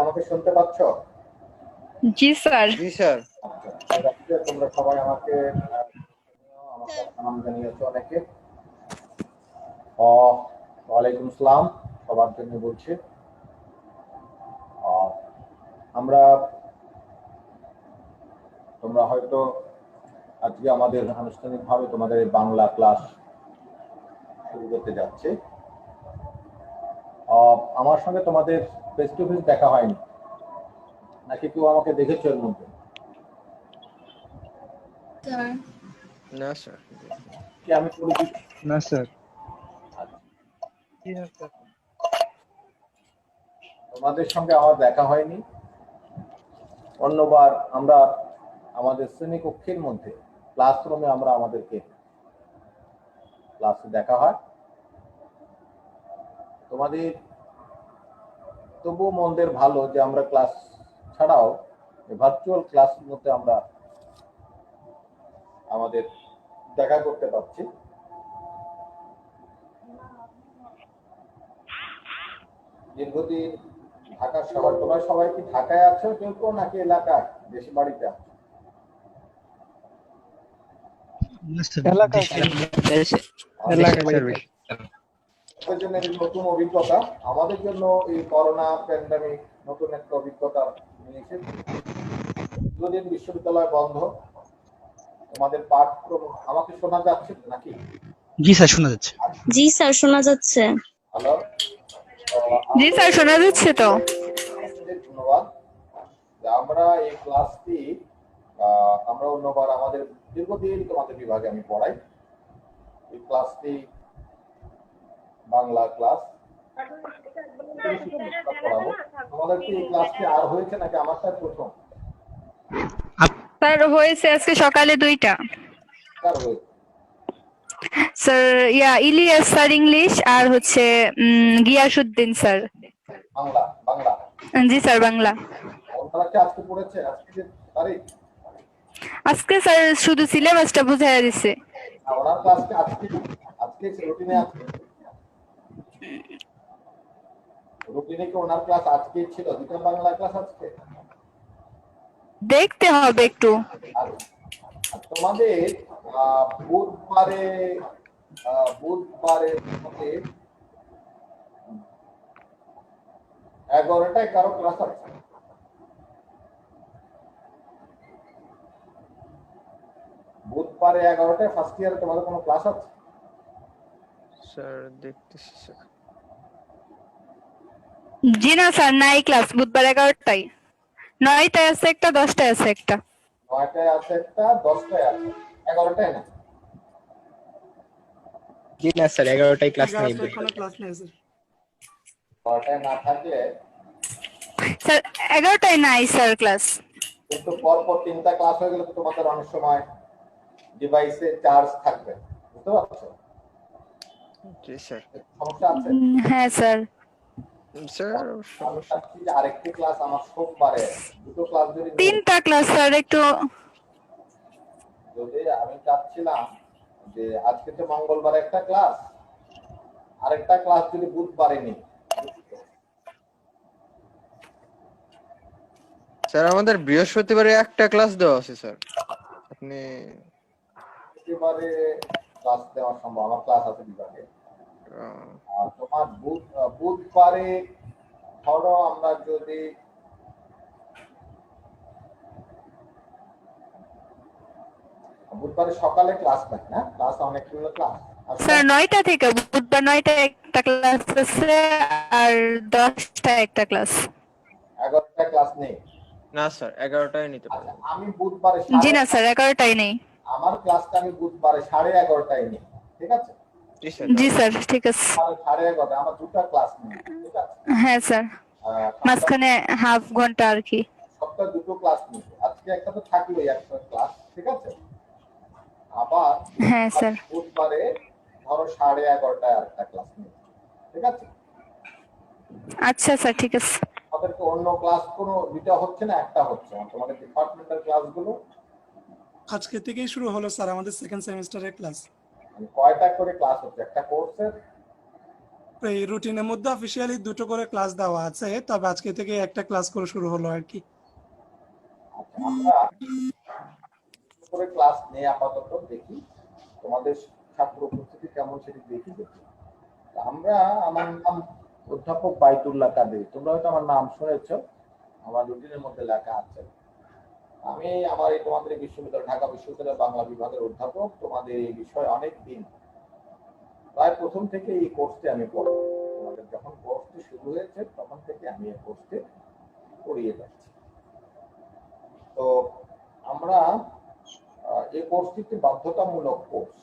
আমাকে শুনতে পাচ্ছ? জি স্যার। জি স্যার। আচ্ছা, তোমরা সবাই আমাকে সালাম জানিয়েছো অনেকে। ওয়ালাইকুম আসসালাম সবার জন্য বলছি। আমরা তোমরা হয়তো আজকে আমাদের আনুষ্ঠানিকভাবে তোমাদের বাংলা ক্লাস শুরু করতে যাচ্ছে। আমার সঙ্গে তোমাদের ফেস টু ফেস দেখা হয়নি, নাকি কেউ আমাকে দেখেছো এর মধ্যে? না স্যার। কি আমি পরিচিত? না স্যার। তোমাদের সঙ্গে আমার দেখা হয়নি। অন্যবার আমরা আমাদের শ্রেণীকক্ষের মধ্যে ক্লাসরুমে আমরা আমাদেরকে ক্লাসে দেখা হয়। তোমাদের তবুও মনদের ভালো যে আমরা ক্লাস ছাড়াও ভার্চুয়াল ক্লাসের মধ্যে আমরা আমাদের দেখা করতে পারছি। দীর্ঘদিন ঢাকা শহর, তোমরা সবাই কি ঢাকায় আছো কেউ কেউ, নাকি এলাকায় দেশে বাড়িতে আছো? নতুন অভিজ্ঞতা আমাদের জন্য, এই করোনা প্যান্ডামিক নতুন একটা অভিজ্ঞতা নিয়ে এসেছে। দীর্ঘদিন বিশ্ববিদ্যালয় বন্ধ, তোমাদের পাঠক্রম আমাকে শোনা যাচ্ছে নাকি? জি স্যার শোনা যাচ্ছে। জি স্যার শোনা যাচ্ছে। হ্যালো, জি স্যার শোনা যাচ্ছে তো। ধন্যবাদ। আমরা এই ক্লাসটি আমরা অন্যবার আমাদের দীর্ঘদিন তোমাদের বিভাগে আমি পড়াই। এই ক্লাসটি বাংলা ক্লাস পড়াবো। তোমাদের কি এই ক্লাসটি আর হয়েছে নাকি আমারটা প্রথম? স্যার হয়েছে আজকে সকালে 2টা। কার হয়েছে? স্যার ইলিয়াস স্যার ইংলিশ আর হচ্ছে গিয়াসউদ্দিন স্যার বাংলা। বাংলা? জি স্যার বাংলা। ওনারা কি আজকে পড়েছে? আজকে যে তারিখ, আজকে স্যার শুধু সিলেবাসটা বুঝাইয়া দিছে। ওনার ক্লাসটি আজকে আজকে রুটিনে আছে? রুটিনে কি ওনার ক্লাস আজকে ছিল? দুটো বাংলা ক্লাস আজকে দেখতে হবে একটু। তোমাদের বুধবারে মধ্যে 11টায় কারো ক্লাস আছে? বুধবারে 11টায় ফার্স্ট ইয়ারে তোমাদের কোনো ক্লাস আছে? স্যার দেখতেছি স্যার। জি না স্যার, নাই ক্লাস বুধবার 11টায়। 9টায় আছে একটা, 10টায় আছে একটা। 9টায় আছে একটা, 10টায় আছে, 11টায় না। জি না স্যার, 11টায় ক্লাস নেই। 11টায় কোনো ক্লাস নেই স্যার। 9টায় না থাকলে স্যার 11টায় নাই স্যার ক্লাস। কিন্তু পরপর 3টা ক্লাস হয়ে গেলে তো তোমাদের অনেক সময় ডিভাইসে চার্জ থাকবে, বুঝতে পারছো? জি স্যার। সমস্যা আছে? হ্যাঁ স্যার। স্যার আমি চাচ্ছি যে আরেকটি ক্লাস আমার সোমবারে, দুটো ক্লাস যদি নিই, 3টা ক্লাস স্যার একটু। যদি আমি চাচ্ছিলাম যে আজকে তো মঙ্গলবার একটা ক্লাস, আরেকটা ক্লাস যদি বুধবারে নিই। স্যার আমাদের বৃহস্পতিবারে একটা ক্লাস দেওয়া আছে স্যার। আপনি এবারে ক্লাস দেওয়া সম্ভব, আমার ক্লাস আছে বিভাগে। আর তোমার বুধবারে ধরো আমরা যদি বুধবারে সকালে ক্লাস নাই না, ক্লাস অনেকগুলো ক্লাস স্যার 9টা থেকে বুধবার 9টায় একটা ক্লাস আছে আর 10টায় একটা ক্লাস। 11টা ক্লাস নেই। না স্যার 11টায় নিতে আচ্ছা, পারবেন। আমি বুধবারে জি না স্যার 11টায় নেই। আমার ক্লাসটা আমি বুধবারে 11:30টায় নিই, ঠিক আছে? জি স্যার। জি স্যার ঠিক আছে। 11:30 আমার দুটো ক্লাস নেই, ঠিক আছে? হ্যাঁ স্যার, মাঝখানে হাফ ঘন্টা আর কি। সপ্তাহে দুটো ক্লাস নিই, আজকে একটা তো থাকলোই একটা ক্লাস, ঠিক আছে? আবার হ্যাঁ স্যার। বুধবারে ধরো 11:30টায় আরেকটা ক্লাস নিই, ঠিক আছে? আচ্ছা স্যার ঠিক আছে। আমাদেরকে অন্য ক্লাস কোনো দুটো হচ্ছে না, একটা হচ্ছে না তোমাদের ডিপার্টমেন্টাল ক্লাসগুলো? আজকে থেকেই শুরু হলো স্যার আমাদের সেকেন্ড সেমিস্টারের ক্লাস। মানে কয়টা করে ক্লাস হচ্ছে একটা কোর্সের? এই রুটিনের মধ্যে অফিসিয়ালি দুটো করে ক্লাস দেওয়া আছে, তবে আজকে থেকে একটা ক্লাস করে শুরু হলো আর কি। আচ্ছা, আমরা করে ক্লাস নেই আপাতত, দেখি তোমাদের ছাত্র উপস্থিতি কেমন সেটি দেখি। আমরা, আমার নাম অধ্যাপক বাইতুল্লাহ কাদের, তোমরা হয়তো আমার নাম শুনেছো, আমার রুটিনের মধ্যে লেখা আছে। আমি আমার এই তোমাদের বিশ্ববিদ্যালয়, ঢাকা বিশ্ববিদ্যালয় বাংলা বিভাগের অধ্যাপক। তোমাদের এই বিষয়ে অনেক দিন, প্রায় প্রথম থেকে এই কোর্সটি আমি পড়াই। তোমাদের যখন কোর্সটি শুরু হয়েছে তখন থেকে আমি এই কোর্সটি পড়িয়ে যাচ্ছি। তো আমরা এই কোর্সটি একটি বাধ্যতামূলক কোর্স।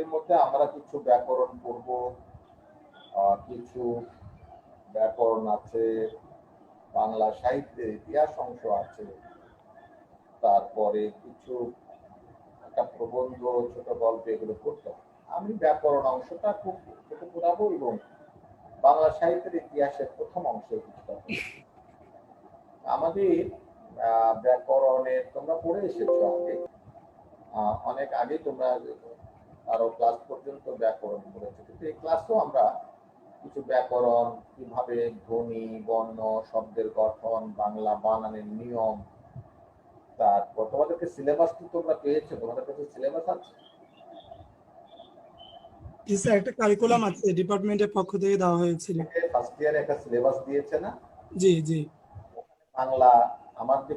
এর মধ্যে আমরা কিছু ব্যাকরণ পড়ব, কিছু ব্যাকরণ আছে, বাংলা সাহিত্যের ইতিহাস অংশ আছে, তারপরে কিছু একটা প্রবন্ধ, ছোট গল্প, এগুলো পড়তে হবে। আমি ব্যাকরণ অংশটা খুব ছোট পড়াবো এবং বাংলা সাহিত্যের ইতিহাসের প্রথম অংশ কিছুটা পড়ব। আমাদের ব্যাকরণের তোমরা পড়ে এসেছো আগে, অনেক আগে তোমরা আরো ক্লাস পর্যন্ত ব্যাকরণ পড়েছো, কিন্তু এই ক্লাসও আমরা কিছু ব্যাকরণ, কিভাবে ধ্বনি, বর্ণ, শব্দের গঠন, বাংলা বানানের নিয়ম, তারপর তোমাদেরকে সিলেবাস কি তোমরা পেয়েছো? তোমাদের কাছে সিলেবাস আছে? জি স্যার, একটা কারিকুলাম আছে ডিপার্টমেন্টের পক্ষ থেকে দেওয়া হয়েছিল। ফার্স্ট ইয়ারে একটা সিলেবাস দিয়েছে না? জি জি বাংলা আমার যে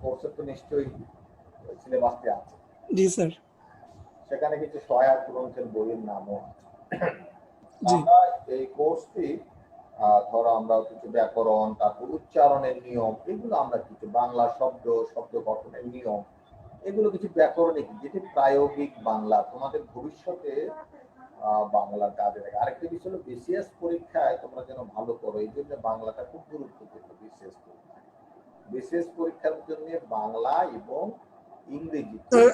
কোর্সের তো নিশ্চয়ই সিলেবাসটি আছে। জি স্যার। সেখানে কিছু সহায়ক গ্রন্থের বইয়ের নামও আছে। জি আমরা এই কোর্সটি ধরো আমরা কিছু ব্যাকরণ, তারপর উচ্চারণের নিয়ম, এগুলো আমরা কিছু বাংলা শব্দ গঠনের নিয়ম, এগুলো কিছু ব্যাকরণিক, যেটি প্রায়োগিক বাংলা তোমাদের ভবিষ্যতে বাংলা কাজে লাগে। আরেকটা বিষয় হলো বিসিএস পরীক্ষায় তোমরা যেন ভালো করো, এই জন্য বাংলাটা খুব গুরুত্বপূর্ণ। বিসিএস পরীক্ষার জন্য বাংলা এবং ইংরেজি। স্যার,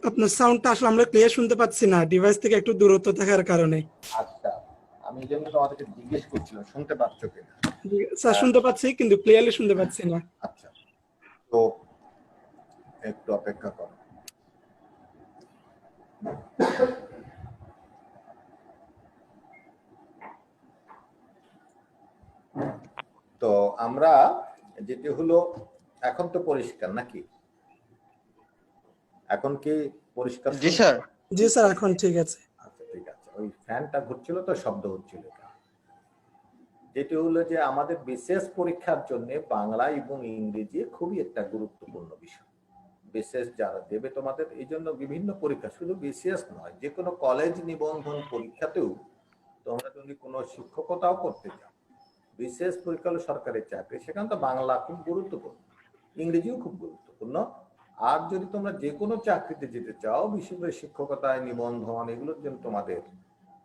আপনার সাউন্ডটা আসলে আমরা ক্লিয়ার শুনতে পাচ্ছি না ডিভাইস থেকে একটু দূরত্ব থাকার কারণে। আচ্ছা, আমি এই জন্য তোমাদেরকে জিজ্ঞেস করছিলাম শুনতে পাচ্ছ কিনা। স্যার শুনতে পাচ্ছি কিন্তু ক্লিয়ারলি শুনতে পাচ্ছি না। আচ্ছা, তো একটু অপেক্ষা করো। তো আমরা যেটি হলো, এখন তো পরিষ্কার নাকি? এখন কি পরিষ্কার? জি স্যার। জি স্যার, এখন ঠিক আছে। আচ্ছা ঠিক আছে, ওই ফ্যানটা ঘুরছিল তো শব্দ হচ্ছিল। যেটি হলো যে আমাদের বিশেষ পরীক্ষার জন্য বাংলা এবং ইংরেজি খুবই একটা গুরুত্বপূর্ণ বিষয়। বিসিএস যারা দেবে তোমাদের, এই জন্য বিভিন্ন পরীক্ষা, শুধু বিসিএস নয়, যে কোনো কলেজ নিবন্ধন পরীক্ষাতেও তোমরা যদি কোনো শিক্ষকতাও করতে চাও, বিসিএস পরীক্ষা হলো সরকারি চাকরি, সেখানে তো বাংলা খুব গুরুত্বপূর্ণ, ইংরেজিও খুব গুরুত্বপূর্ণ। আর যদি তোমরা যে কোনো চাকরিতে যেতে চাও, বিশেষ করে শিক্ষকতায় নিবন্ধন, এগুলোর জন্য তোমাদের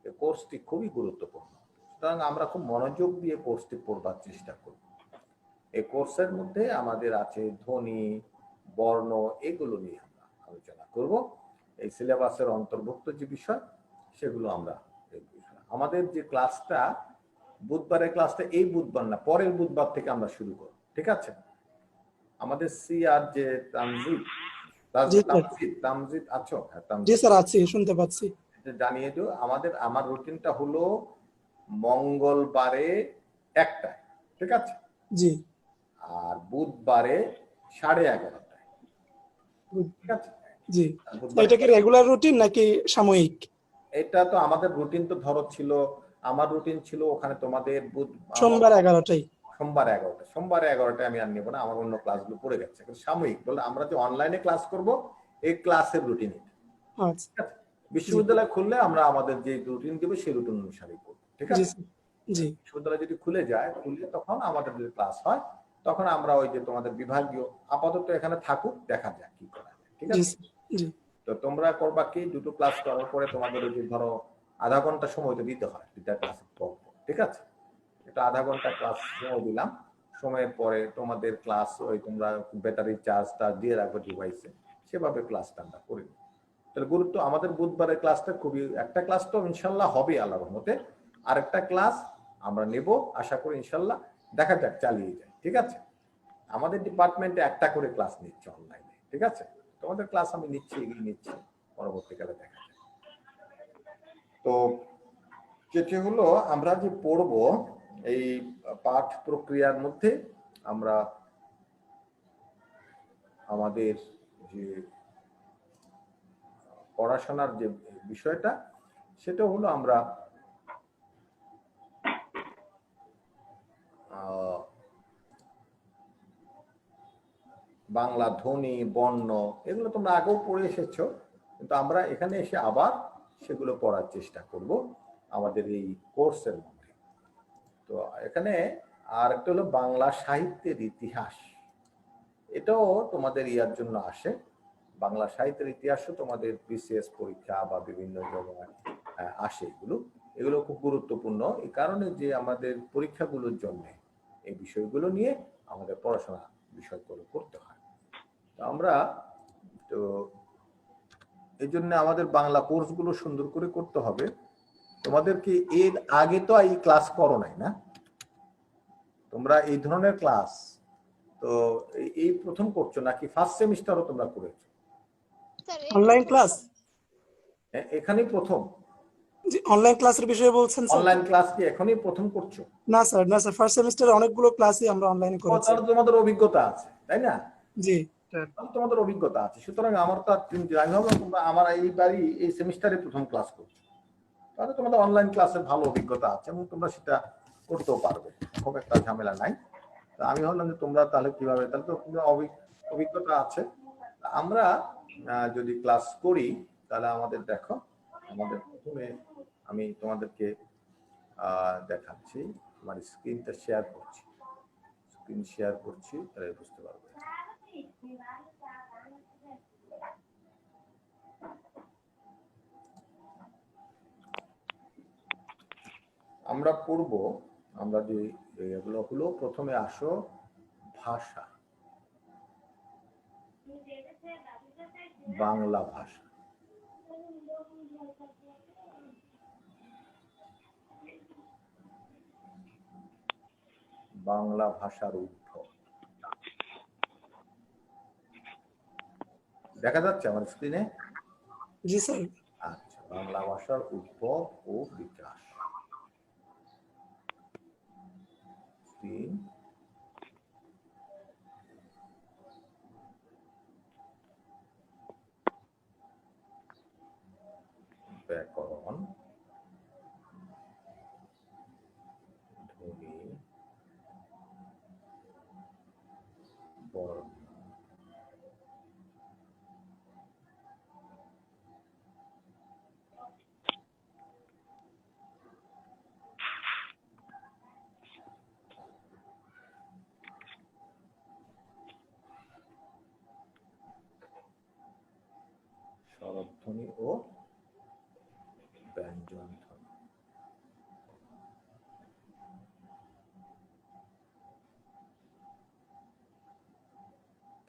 এই কোর্সটি খুবই গুরুত্বপূর্ণ। সুতরাং আমরা খুব মনোযোগ দিয়ে কোর্সটি পড়বার চেষ্টা করব। এই কোর্সের মধ্যে আমাদের আছে ধ্বনি, বর্ণ, এগুলো নিয়ে আমরা আলোচনা করব। এই সিলেবাসের অন্তর্ভুক্ত যে বিষয় সেগুলো আমরা দেখব। আমাদের যে ক্লাসটা, বুধবারের ক্লাসটা এই বুধবার না, পরের বুধবার থেকে আমরা শুরু করব, ঠিক আছে? আমাদের সি আর যে তামজিদ, জি স্যার। তামজিদ আছো? হ্যাঁ, জি তামজিদ স্যার, আছি, শুনতে পাচ্ছি। জানিয়ে দিও। আমার রুটিনটা হলো মঙ্গলবারে 1টায়, ঠিক আছে? জি। আর বুধবারে 11:30টায়, ঠিক আছে? জি। বুধবারে এটা কি রেগুলার রুটিন নাকি সাময়িক? এটা তো আমাদের রুটিন তো ধরো ছিল, আমার রুটিন ছিল ওখানে তোমাদের সোমবার 11টায়। সোমবার 11টায় আমি আর নেবো না, আমার অন্য ক্লাসগুলো পড়ে গেছে। সাময়িক বলে আমরা যে অনলাইনে ক্লাস করব, এই ক্লাসের রুটিন। আচ্ছা। বিশ্ববিদ্যালয় খুললে আমরা আমাদের যে রুটিন দেবে সেই রুটিন অনুসারে করব, ঠিক জি আছে? জি। বিশ্ববিদ্যালয় যদি খুলে যায়, খুললে তখন আমাদের যদি ক্লাস হয়, তখন আমরা ওই যে তোমাদের বিভাগীয় আপাতত এখানে থাকুক, দেখা যাক কি করা যায়, ঠিক আছে? জি। তো তোমরা করবা কি, দুটো ক্লাস করার পরে তোমাদের ওই যে ধরো আধা ঘন্টা সময় তো দিতে হয় দুটা ক্লাসের পর, ঠিক আছে? এটা আধা ঘন্টা ক্লাস সময় দিলাম, সময়ের পরে তোমাদের ক্লাস ওই তোমরা ব্যাটারি চার্জটা দিয়ে রাখবে ডিভাইসে, সেভাবে ক্লাসটা আমরা করি। তাহলে গুরুত্ব আমাদের বুধবারের ক্লাসটা খুবই, একটা ক্লাস তো ইনশাল্লাহ হবে আল্লাহর রহমতে, আরেকটা ক্লাস আমরা নেব আশা করি ইনশাল্লাহ, দেখা যাক, চালিয়ে যায়, ঠিক আছে? আমাদের ডিপার্টমেন্টে একটা করে ক্লাস নিচ্ছে অনলাইনে, ঠিক আছে? তোমাদের ক্লাস আমি নিচ্ছি, এগিয়ে নিচ্ছি, পরবর্তীকালে দেখা যায়। তো যেটি হলো আমরা যে পড়ব, এই পাঠ প্রক্রিয়ার মধ্যে আমরা আমাদের যে পড়াশোনার যে বিষয়টা, সেটা হলো আমরা বাংলা ধ্বনি, বর্ণ, এগুলো তোমরা আগেও পড়ে এসেছো, কিন্তু আমরা এখানে এসে আবার সেগুলো পড়ার চেষ্টা করব আমাদের এই কোর্সের মধ্যে। তো এখানে আর একটা হলো বাংলা সাহিত্যের ইতিহাস, এটাও তোমাদের ইয়ার জন্য আসে। বাংলা সাহিত্যের ইতিহাসও তোমাদের বিসিএস পরীক্ষা বা বিভিন্ন জায়গায় আসে। এগুলো খুব গুরুত্বপূর্ণ, এই কারণে যে আমাদের পরীক্ষাগুলোর জন্য এই বিষয়গুলো নিয়ে আমাদের পড়াশোনা বিষয়গুলো করতে হয়। আমরা তো এই জন্য আমাদের বাংলা কোর্সগুলো সুন্দর করে করতে হবে। তোমাদেরকে এর আগে তো এই ক্লাস করো নাই না, তোমরা এই ধরনের ক্লাস তো এই প্রথম করছো নাকি ফার্স্ট সেমিস্টারও তোমরা করেছো অনলাইন ক্লাস? এখানেই প্রথম? জি, অনলাইন ক্লাসের বিষয়ে বলছেন স্যার? অনলাইন ক্লাস কি এখনই প্রথম করছো? না স্যার, না স্যার, ফার্স্ট সেমিস্টারে অনেকগুলো ক্লাসই আমরা অনলাইনে করেছি। তাহলে তোমাদের অভিজ্ঞতা আছে, তাই না? জি। তোমাদের অভিজ্ঞতা আছে, সুতরাং আমার তো আমি ভাবলাম তোমরা আমার এইবারই এই সেমিস্টারে প্রথম ক্লাস করছো, তাহলে তোমাদের অনলাইন ক্লাসের ভালো অভিজ্ঞতা আছে এবং তোমরা সেটা করতেও পারবে, খুব একটা ঝামেলা নাই। তা আমি ভাবলাম যে তোমরা তাহলে কিভাবে, তাহলে তো তোমরা অভিজ্ঞতা আছে। আমরা যদি ক্লাস করি তাহলে আমাদের দেখো, আমাদের প্রথমে আমি তোমাদেরকে দেখাচ্ছি, আমার স্ক্রিনটা শেয়ার করছি, তাহলে বুঝতে পারবে। আমরা পড়ব, আমরা যে এগুলো হলো, প্রথমে আসো ভাষা, বাংলা ভাষা। বাংলা ভাষার উদ্ভব দেখা যাচ্ছে আমার স্ক্রিনে? জি স্যার। আচ্ছা, বাংলা ভাষার উদ্ভব ও বিকাশ। ব্যাকরণ, ধ্বনি, বর্ণ,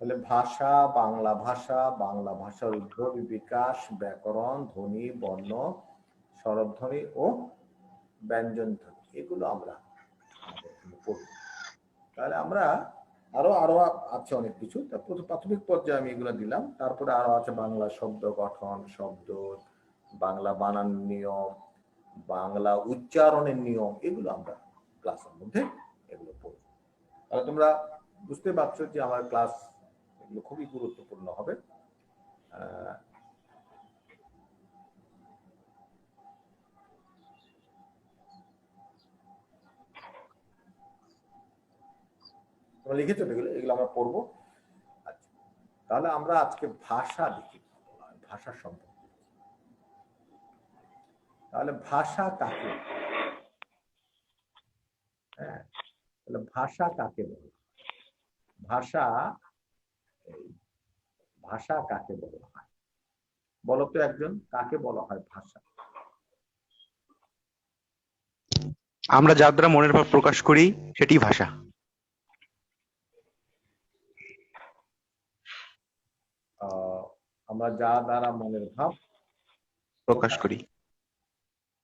তাহলে ভাষা, বাংলা ভাষার উদ্ভব, বিকাশ, ব্যাকরণ, ধ্বনি, বর্ণ, স্বরধ্বনি ও ব্যঞ্জন ধ্বনি, এগুলো আমরা আমাদের এখানে পড়ব। তাহলে আমরা আরো আরো আছে অনেক কিছু, তারপর প্রাথমিক পর্যায়ে আমি এগুলো দিলাম। তারপরে আরো আছে বাংলা শব্দ গঠন, শব্দ, বাংলা বানান নিয়ম, বাংলা উচ্চারণের নিয়ম, এগুলো আমরা ক্লাসের মধ্যে এগুলো পড়ব। তাহলে তোমরা বুঝতে পারছো যে আমার ক্লাস এগুলো খুবই গুরুত্বপূর্ণ হবে। তোমরা লিখেছো এগুলো, এগুলো আমরা পড়বো। আচ্ছা, তাহলে আমরা আজকে ভাষা দেখি, ভাষা সম্পর্কে। তাহলে ভাষা কাকে, হ্যাঁ, তাহলে ভাষা কাকে বলে? ভাষা, ভাষা কাকে বলা হয় বলো তো একজন, কাকে বলা হয় ভাষা? আমরা যার দ্বারা মনের ভাব প্রকাশ করি সেটি ভাষা। আমরা যা দ্বারা মনের ভাব প্রকাশ করি।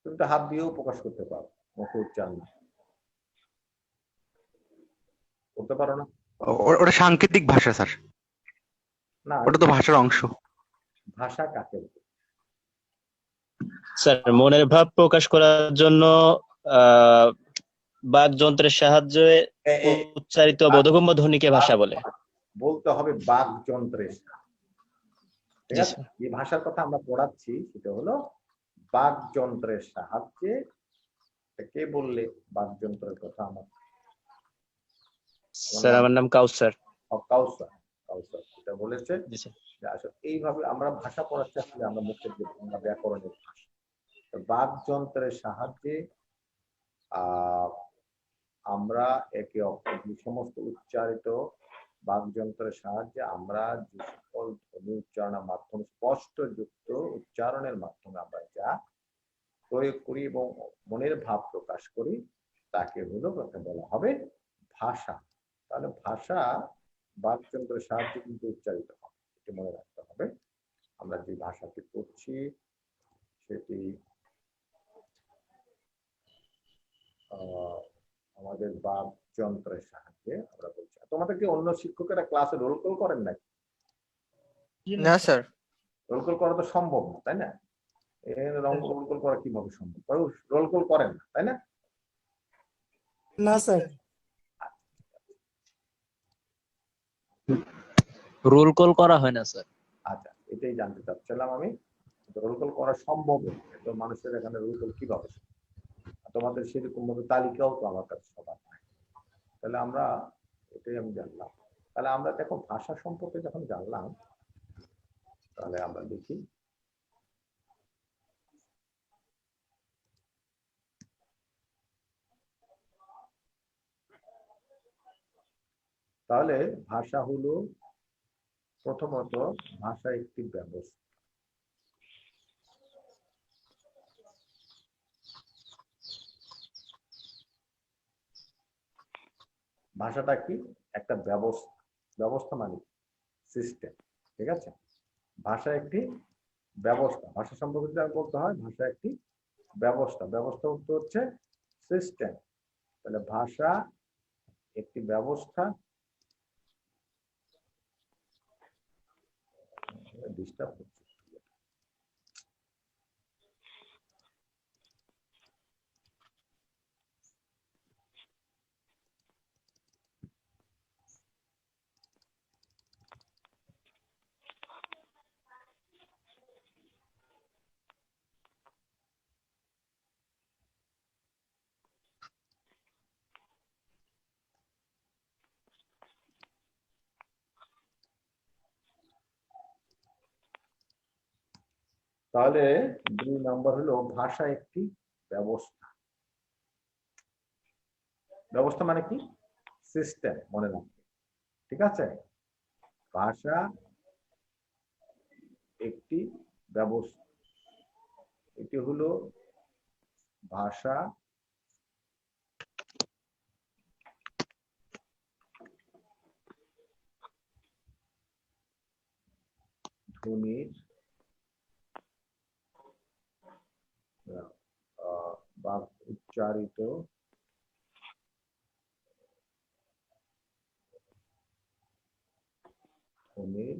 তুমি তো হাত দিয়েও প্রকাশ করতে পারো, মুখে উচ্চারণ করতে পারো না? ওটা সাংকেতিক ভাষা স্যার, না, ওটা তো ভাষার অংশ। ভাষা কাকে বলে? স্যার মনের ভাব প্রকাশ করার জন্য বাকযন্ত্রের সাহায্যে উচ্চারিত বোধগম্য ধ্বনিকে ভাষা বলে। বলতে হবে বাকযন্ত্রের, ঠিক আছে? যে ভাষার কথা আমরা পড়াচ্ছি সেটা হলো বাকযন্ত্রের সাহায্যে। কে বললে বাকযন্ত্রের কথা? আমার স্যার আমার নাম কাউসার। কাউসার, কাউসার এটা বলেছে। জি স্যার। যে আসলে এইভাবে আমরা ভাষা পড়াচ্ছি, আসলে আমরা মুখের যে বাংলা ব্যাকরণের ভাষা, বাকযন্ত্রের সাহায্যে আমরা একে অপর যে সমস্ত উচ্চারিত বাকযন্ত্রের সাহায্যে আমরা যে সকল ধ্বনি উচ্চারণের মাধ্যমে স্পষ্ট যুক্ত উচ্চারণের মাধ্যমে আমরা যা প্রয়োগ করি এবং মনের ভাব প্রকাশ করি তাকে হলো বলা হবে ভাষা। তাহলে ভাষা বাকযন্ত্রের সাহায্যে কিন্তু উচ্চারিত হবে, এটি মনে রাখতে হবে। আমরা যে ভাষাটি পড়ছি সেটি আমাদের বাকযন্ত্রের সাহায্যে আমরা বলছি। তোমাদেরকে অন্য শিক্ষকেরা ক্লাসে রোল কল করেন নাকি? না স্যার। রোল কল করা তো সম্ভব না, তাই না? রোল কল করা কিভাবে সম্ভব? রোল কল করেন না, তাই না? না স্যার, রোল কল করা হয় না স্যার। আচ্ছা, এটাই জানতে চাচ্ছিলাম আমি। রোল কল করা সম্ভব, তো মানুষের এখানে রোল কল কিভাবে? তোমাদের সেরকম ভাবে তালিকাও তো আমার কাছে সবার নাই। তাহলে আমরা এটাই আমি জানলাম। তাহলে আমরা দেখো ভাষা সম্পর্কে যখন জানলাম, তাহলে আমরা দেখি তাহলে ভাষা হলো প্রথমত ভাষা একটি ব্যবস্থা। ভাষাটা কি? একটা ব্যবস্থা। ব্যবস্থা মানে সিস্টেম, ঠিক আছে? ভাষা একটি ব্যবস্থা। ভাষা সম্পর্কে যদি বলতে হয়, ভাষা একটি ব্যবস্থা। ব্যবস্থা হচ্ছে সিস্টেম। তাহলে ভাষা একটি ব্যবস্থা। ডিস্টার্ব হচ্ছে। তাহলে 2 নম্বর হলো ভাষা একটি ব্যবস্থা। ব্যবস্থা মানে কি? সিস্টেম, মনে রাখবে, ঠিক আছে? ভাষা একটি ব্যবস্থা। এটি হলো ভাষা ধ্বনির বা উচ্চারিত ধ্বনির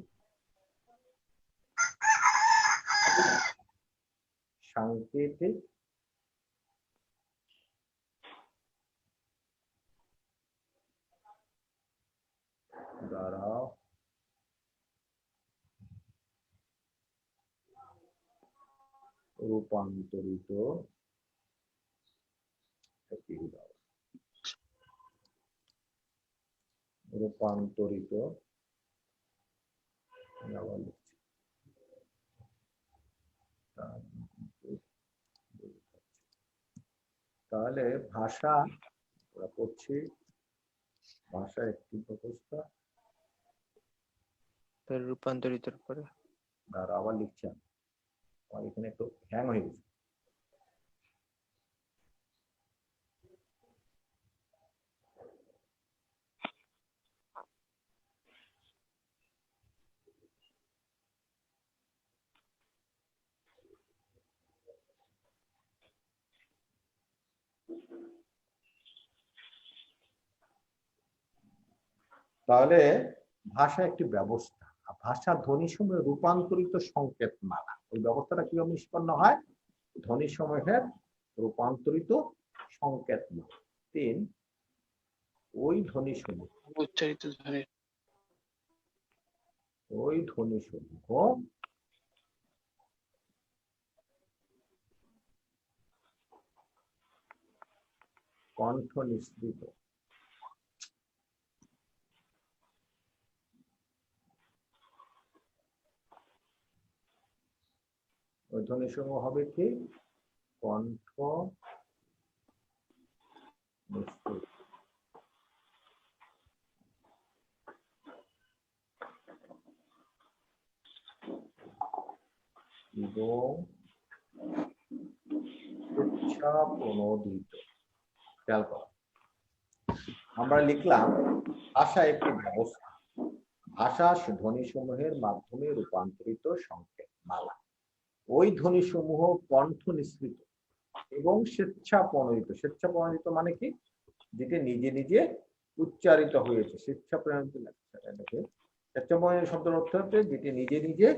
সাংকেতিক দ্বারা রূপান্তরিত রূপান্তরিত তাহলে ভাষা আমরা পড়ছি, ভাষা একটি ব্যবস্থা তার রূপান্তরিতের পরে আর আবার লিখছি আমি। আমার এখানে একটু হ্যাং হয়ে গেছে। তাহলে ভাষা একটি ব্যবস্থা, ভাষা ধ্বনিসমূহে রূপান্তরিত সংকেত মালা। ওই ব্যবস্থাটা কিভাবে নিষ্পন্ন হয়? ধ্বনিসমূহের রূপান্তরিত সংকেত মালা। 3, ওই ধ্বনিসমূহ উচ্চারিত ধ্বনি কণ্ঠ নিঃসৃত ওই ধ্বনিসমূহ হবে কি? কণ্ঠ নিঃসৃত। এবং ইচ্ছা প্রণোদিত। খেয়াল করো, আমরা লিখলাম ভাষা একটি ব্যবস্থা, ভাষা ধ্বনিসমূহের মাধ্যমে রূপান্তরিত সংকেত মালা। ওই ধ্বনিসমূহ কণ্ঠ নিঃসৃত এবং স্বেচ্ছা প্রণোদিত। স্বেচ্ছা প্রণোদিত মানে কি? যেটি নিজে নিজে উচ্চারিত হয়েছে। স্বেচ্ছা প্রণোদিত স্বেচ্ছা প্রণোদিত শব্দের অর্থ হচ্ছে যেটি নিজে নিজে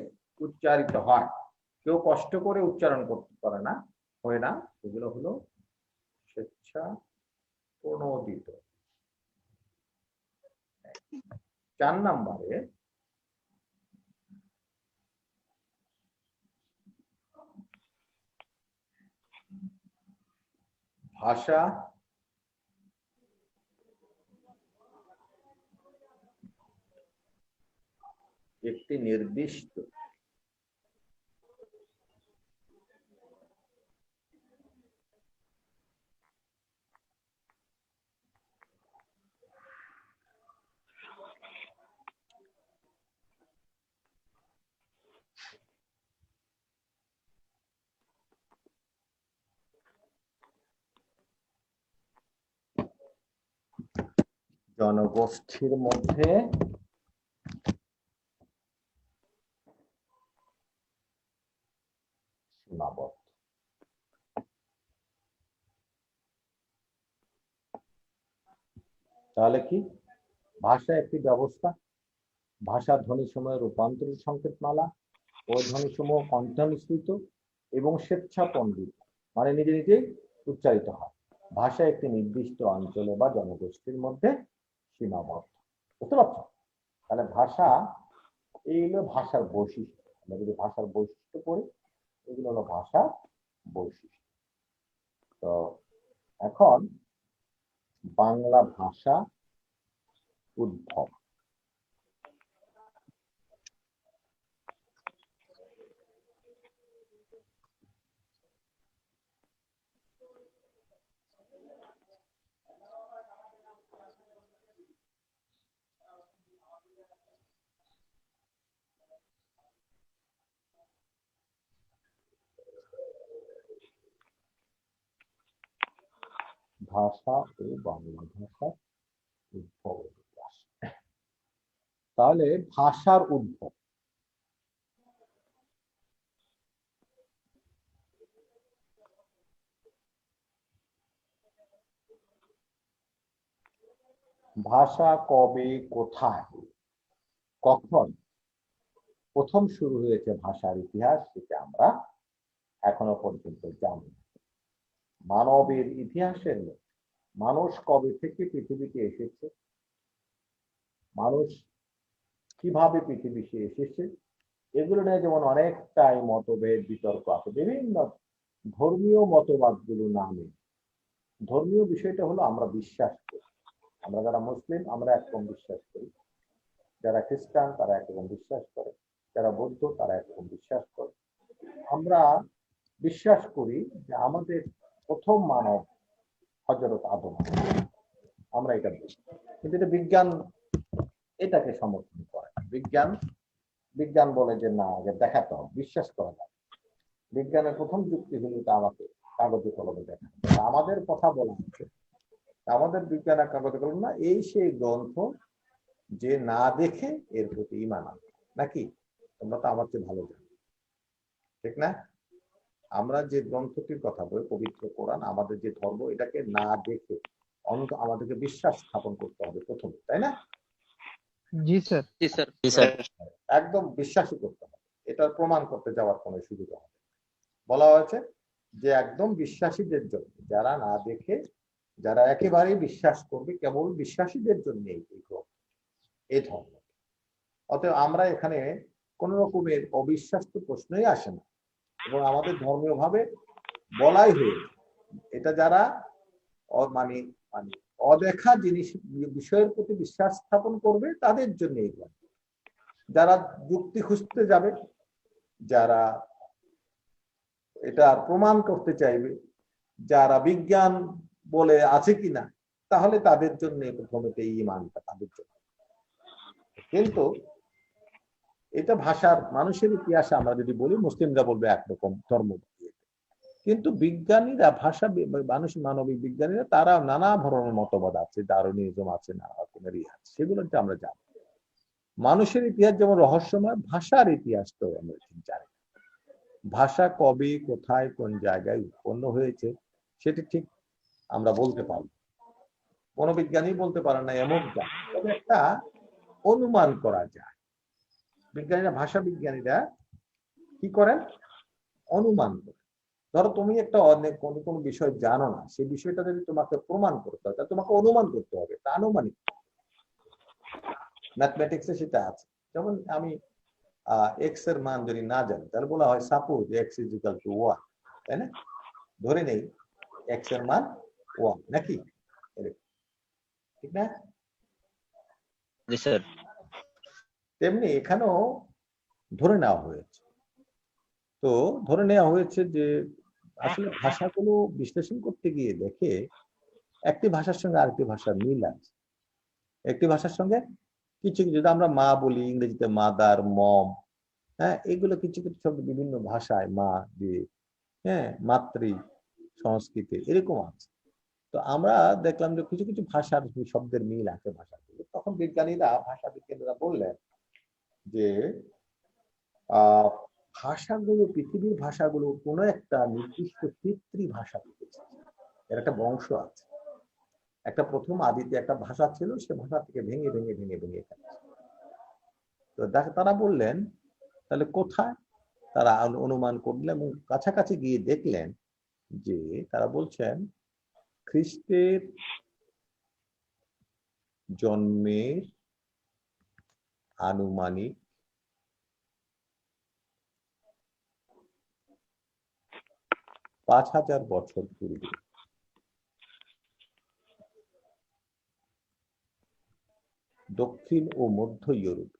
উচ্চারিত হয়, কেউ কষ্ট করে উচ্চারণ করতে পারে না, হয় না, এগুলো হলো স্বেচ্ছা প্রণোদিত। 4 নম্বরে ভাষা একটি নির্দিষ্ট জনগোষ্ঠীর মধ্যে সীমাবদ্ধ। তাহলে কি? ভাষা একটি ব্যবস্থা, ভাষা ধ্বনিসমূহের রূপান্তরিত সংকেত মালা, ওই ধ্বনিসমূহ কণ্ঠ নিঃসৃত এবং স্বেচ্ছা প্রণোদিত মানে নিজে নিজেই উচ্চারিত হয়। ভাষা একটি নির্দিষ্ট অঞ্চলে বা জনগোষ্ঠীর মধ্যে সীমাবদ্ধ। বুঝতে পারছো? তাহলে ভাষা, এই হলো ভাষার বৈশিষ্ট্য। আমরা যদি ভাষার বৈশিষ্ট্য পড়ি, এগুলো হলো ভাষার বৈশিষ্ট্য। তো এখন বাংলা ভাষা উদ্ভব। ভাষা ও বাংলা ভাষার উদ্ভব। তাহলে ভাষার উদ্ভব, ভাষা কবে, কোথায়, কখন প্রথম শুরু হয়েছে ভাষার ইতিহাস, সেটা আমরা এখনো পর্যন্ত জানি না। মানবের ইতিহাসের মধ্যে মানুষ কবে থেকে পৃথিবীতে এসেছে, মানুষ কিভাবে পৃথিবীতে এসেছে, এগুলো নিয়ে যেমন অনেকটাই মতভেদ বিতর্ক আছে। বিভিন্ন ধর্মীয় মতবাদগুলো নামে ধর্মীয় বিষয়টা হলো আমরা বিশ্বাস করি। আমরা যারা মুসলিম আমরা একরকম বিশ্বাস করি, যারা খ্রিস্টান তারা একরকম বিশ্বাস করে, যারা বৌদ্ধ তারা একরকম বিশ্বাস করে। আমরা বিশ্বাস করি যে আমাদের প্রথম মানব হযরত আদম, আমরা এটা বলি। কিন্তু এটা বিজ্ঞান এটাকে সমর্থন করে না। বিজ্ঞান বলে যে না, আগে দেখাতে হবে, বিশ্বাস করা যায়। বিজ্ঞানের প্রথম যুক্তি হলো এটা আমাকে কাগজে কলমে দেখা। আমাদের কথা বলা হচ্ছে, আমাদের বিজ্ঞানের কাগজে কলম না, এই সেই গ্রন্থ যে না দেখে এর প্রতি ঈমান আনবে নাকি? তোমরা তো আমার চেয়ে ভালো জানো, ঠিক না? আমরা যে গ্রন্থটির কথা বলি পবিত্র কোরআন, আমাদের যে ধর্ম, এটাকে না দেখে আমাদেরকে বিশ্বাস স্থাপন করতে হবে প্রথমে, তাই না? জি স্যার। জি স্যার। জি স্যার। একদম বিশ্বাসই করতে হবে, এটার প্রমাণ করতে যাওয়ার কোনো সুবিধা হবে। বলা হয়েছে যে একদম বিশ্বাসীদের জন্য, যারা না দেখে, যারা একেবারেই বিশ্বাস করবে, কেবল বিশ্বাসীদের জন্য এই গ্রন্থ, এই ধর্ম। অতএব আমরা এখানে কোন রকমের অবিশ্বাস তো প্রশ্নই আসে না, এবং আমাদের ধর্মীয় ভাবে বলাই হয়েছে এটা যারা মানে মানে অদেখা জিনিস বিষয়ের প্রতি বিশ্বাস স্থাপন করবে তাদের জন্য এই গ্রন্থ। যারা যুক্তি খুঁজতে যাবে, যারা এটা প্রমাণ করতে চাইবে, যারা বিজ্ঞান বলে আছে কিনা, তাহলে তাদের জন্য প্রথমে এই ঈমানটা তাদের জন্য। কিন্তু এটা ভাষার মানুষের ইতিহাসে আমরা যদি বলি, মুসলিমরা বলবে একরকম ধর্ম, কিন্তু বিজ্ঞানীরা মানবিক বিজ্ঞানীরা তারা নানা ধরনের মতবাদ আছে, দারুনিজম আছে, নানা রকমের আছে, সেগুলোকে আমরা জানি। মানুষের ইতিহাস যেমন রহস্যময়, ভাষার ইতিহাসটাও আমরা ঠিক জানি। ভাষা কবে, কোথায়, কোন জায়গায় উৎপন্ন হয়েছে সেটি ঠিক আমরা বলতে পারব, কোন বিজ্ঞানী বলতে পারে না এমন যা, তবে একটা অনুমান করা যায়। বিজ্ঞানীরা, ভাষা বিজ্ঞানীরা কি করেন? অনুমান করেন। ধরো তুমি একটা অনেক কোন বিষয় জানো না, সেই বিষয়টা যদি তোমাকে প্রমাণ করতে হয়, তাহলে তোমাকে অনুমান করতে হবে, তা আনুমানিক। ম্যাথমেটিক্সে সেটা আছে। যেমন আমি এক্স এর মান যদি না জানি, তাহলে বলা হয় suppose x is equal to 1, তাই না? ধরে নেই এক্স এর মান 1, নাকি? ঠিক না? জি স্যার। তেমনি এখানেও ধরে নেওয়া হয়েছে। তো ধরে নেওয়া হয়েছে যে আসলে ভাষাগুলো বিশ্লেষণ করতে গিয়ে দেখে একটি ভাষার সঙ্গে আরেকটি ভাষার মিল আছে। একটি ভাষার সঙ্গে কিছু কিছু, যদি আমরা মা বলি ইংরেজিতে মাদার, মম, হ্যাঁ, এগুলো কিছু কিছু শব্দ বিভিন্ন ভাষায় মা দিয়ে, হ্যাঁ, মাতৃ সংস্কৃতে এরকম আছে। তো আমরা দেখলাম যে কিছু কিছু ভাষার শব্দের মিল আছে ভাষাগুলো। তখন বিজ্ঞানীরা, ভাষা বিজ্ঞানীরা বললেন যে ভাষাগুলো, পৃথিবীর ভাষাগুলো কোন একটা নির্দিষ্ট পিতৃভাষা থেকে এসেছে। এর একটা বংশ আছে, একটা প্রথম আদিতে একটা ভাষা ছিল, সে ভাষা থেকে ভেঙে ভেঙে ভেঙে ভেঙে এখানে। তো তারা বললেন তাহলে কোথায়? তারা অনুমান করলেন এবং কাছাকাছি গিয়ে দেখলেন যে তারা বলছেন খ্রিস্টের জন্মের আনুমানিক 5000 বছর পূর্বে দক্ষিণ ও মধ্য ইউরোপ,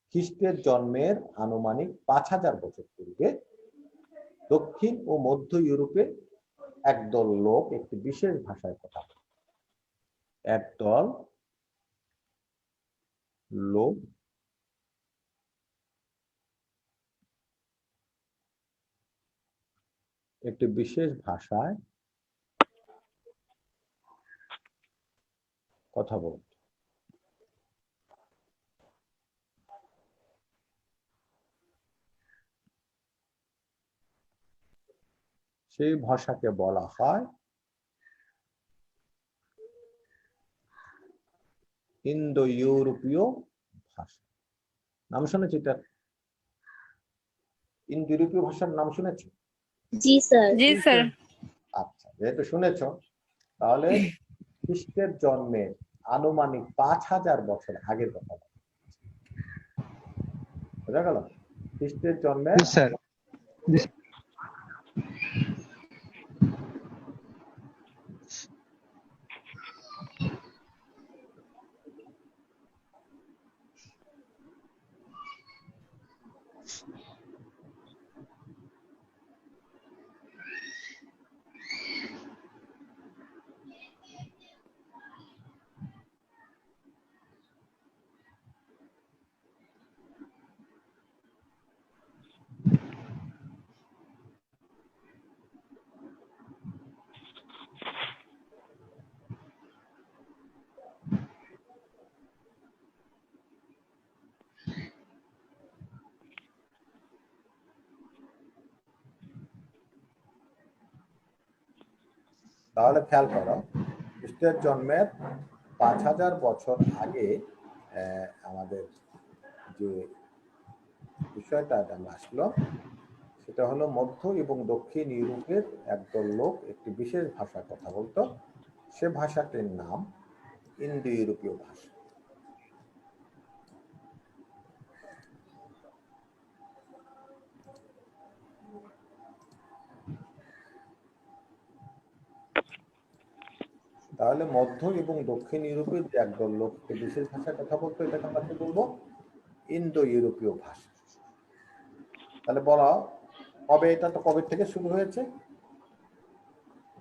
খ্রিস্টের জন্মের আনুমানিক 5000 বছর পূর্বে দক্ষিণ ও মধ্য ইউরোপে একদল লোক একটি বিশেষ ভাষায় কথা বলে। একদল লোক একটি বিশেষ ভাষায় কথা বলত। সেই ভাষাকে বলা হয় ইন্দো ইউরোপীয় ভাষা। নাম শুনেছি এটা? ইন্দো ইউরোপীয় ভাষার নাম শুনেছো? জি স্যার। জি স্যার। আচ্ছা, যেহেতু শুনেছ তাহলে খ্রিস্টের জন্মের আনুমানিক 5000 বছর আগের কথা বলা। বোঝা গেল? খ্রিস্টের জন্মের স্যার তাহলে খেয়াল করো, খ্রিস্টের জন্মের 5000 বছর আগে আমাদের যে বিষয়টা আমরা আসলো সেটা হলো মধ্য এবং দক্ষিণ ইউরোপের একদল লোক একটি বিশেষ ভাষায় কথা বলতো। সে ভাষাটির নাম ইন্দো ইউরোপীয় ভাষা। তাহলে মধ্য এবং দক্ষিণ ইউরোপের যে একদল লোক বিশেষ ভাষায় কথা বলতো এটাকে আমরা কি বলবো? ইন্দো ইউরোপীয় ভাষা। তাহলে বলা কবে, এটা তো কবে থেকে শুরু হয়েছে?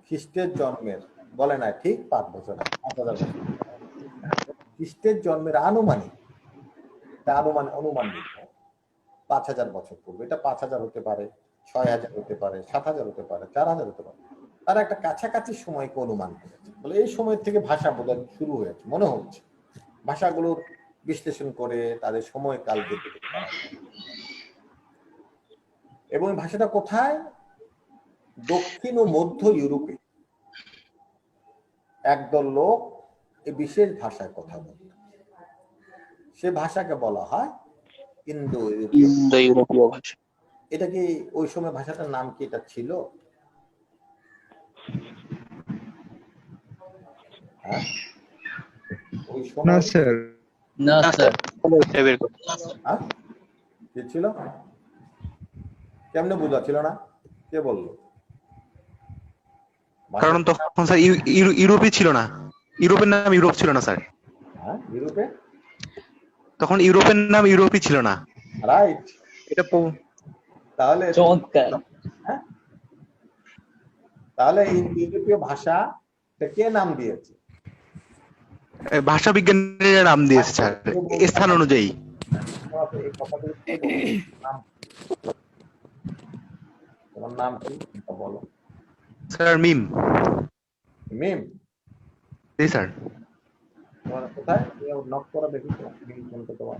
খ্রিস্টের জন্মের, বলে না ঠিক 5 বছর, 5000 বছর। খ্রিস্টের জন্মের আনুমানিক, অনুমান 5000 বছর পূর্বে। এটা 5000 হতে পারে, 6000 হতে পারে, 7000 হতে পারে, 4000 হতে পারে। তারা একটা কাছাকাছি সময়কে অনুমান করেছে, বলে এই সময় থেকে ভাষা বোধহয় শুরু হয়েছে মনে হচ্ছে। ভাষাগুলোর বিশ্লেষণ করে তাদের সময়কাল দেখে এবং ভাষাটা কোথায়? দক্ষিণ ও মধ্য ইউরোপে একদল লোক এই বিশেষ ভাষায় কথা বলত। সে ভাষাকে বলা হয় ইন্দো ইউরোপীয় ভাষা। এটা কি ওই সময় ভাষাটার নাম কি এটা ছিল? হ্যাঁ, ওই না সময় স্যার না স্যার, হ্যাঁ কি ছিল? কেমনে বোঝা ছিল না? কে বললো? কারণ তখন স্যার ইউরোপই ছিল না, ইউরোপের নাম ইউরোপ ছিল না স্যার। হ্যাঁ, ইউরোপে তখন ইউরোপের নাম ইউরোপই ছিল না। রাইট। এটা তাহলে চমৎকার। হ্যাঁ, তাহলে ইন্দো ইউরোপীয় ভাষা কে নাম দিয়েছে? ভাষা বিজ্ঞানীরা নাম দিয়েছে স্যার স্থান অনুযায়ী। এই কথাগুলো কে বলছে? নাম তোমার নাম কি বলো? স্যার মিম। মিম? জি স্যার। তোমার কোথায় নক করা দেখি তো, মিম কোনটা তোমার?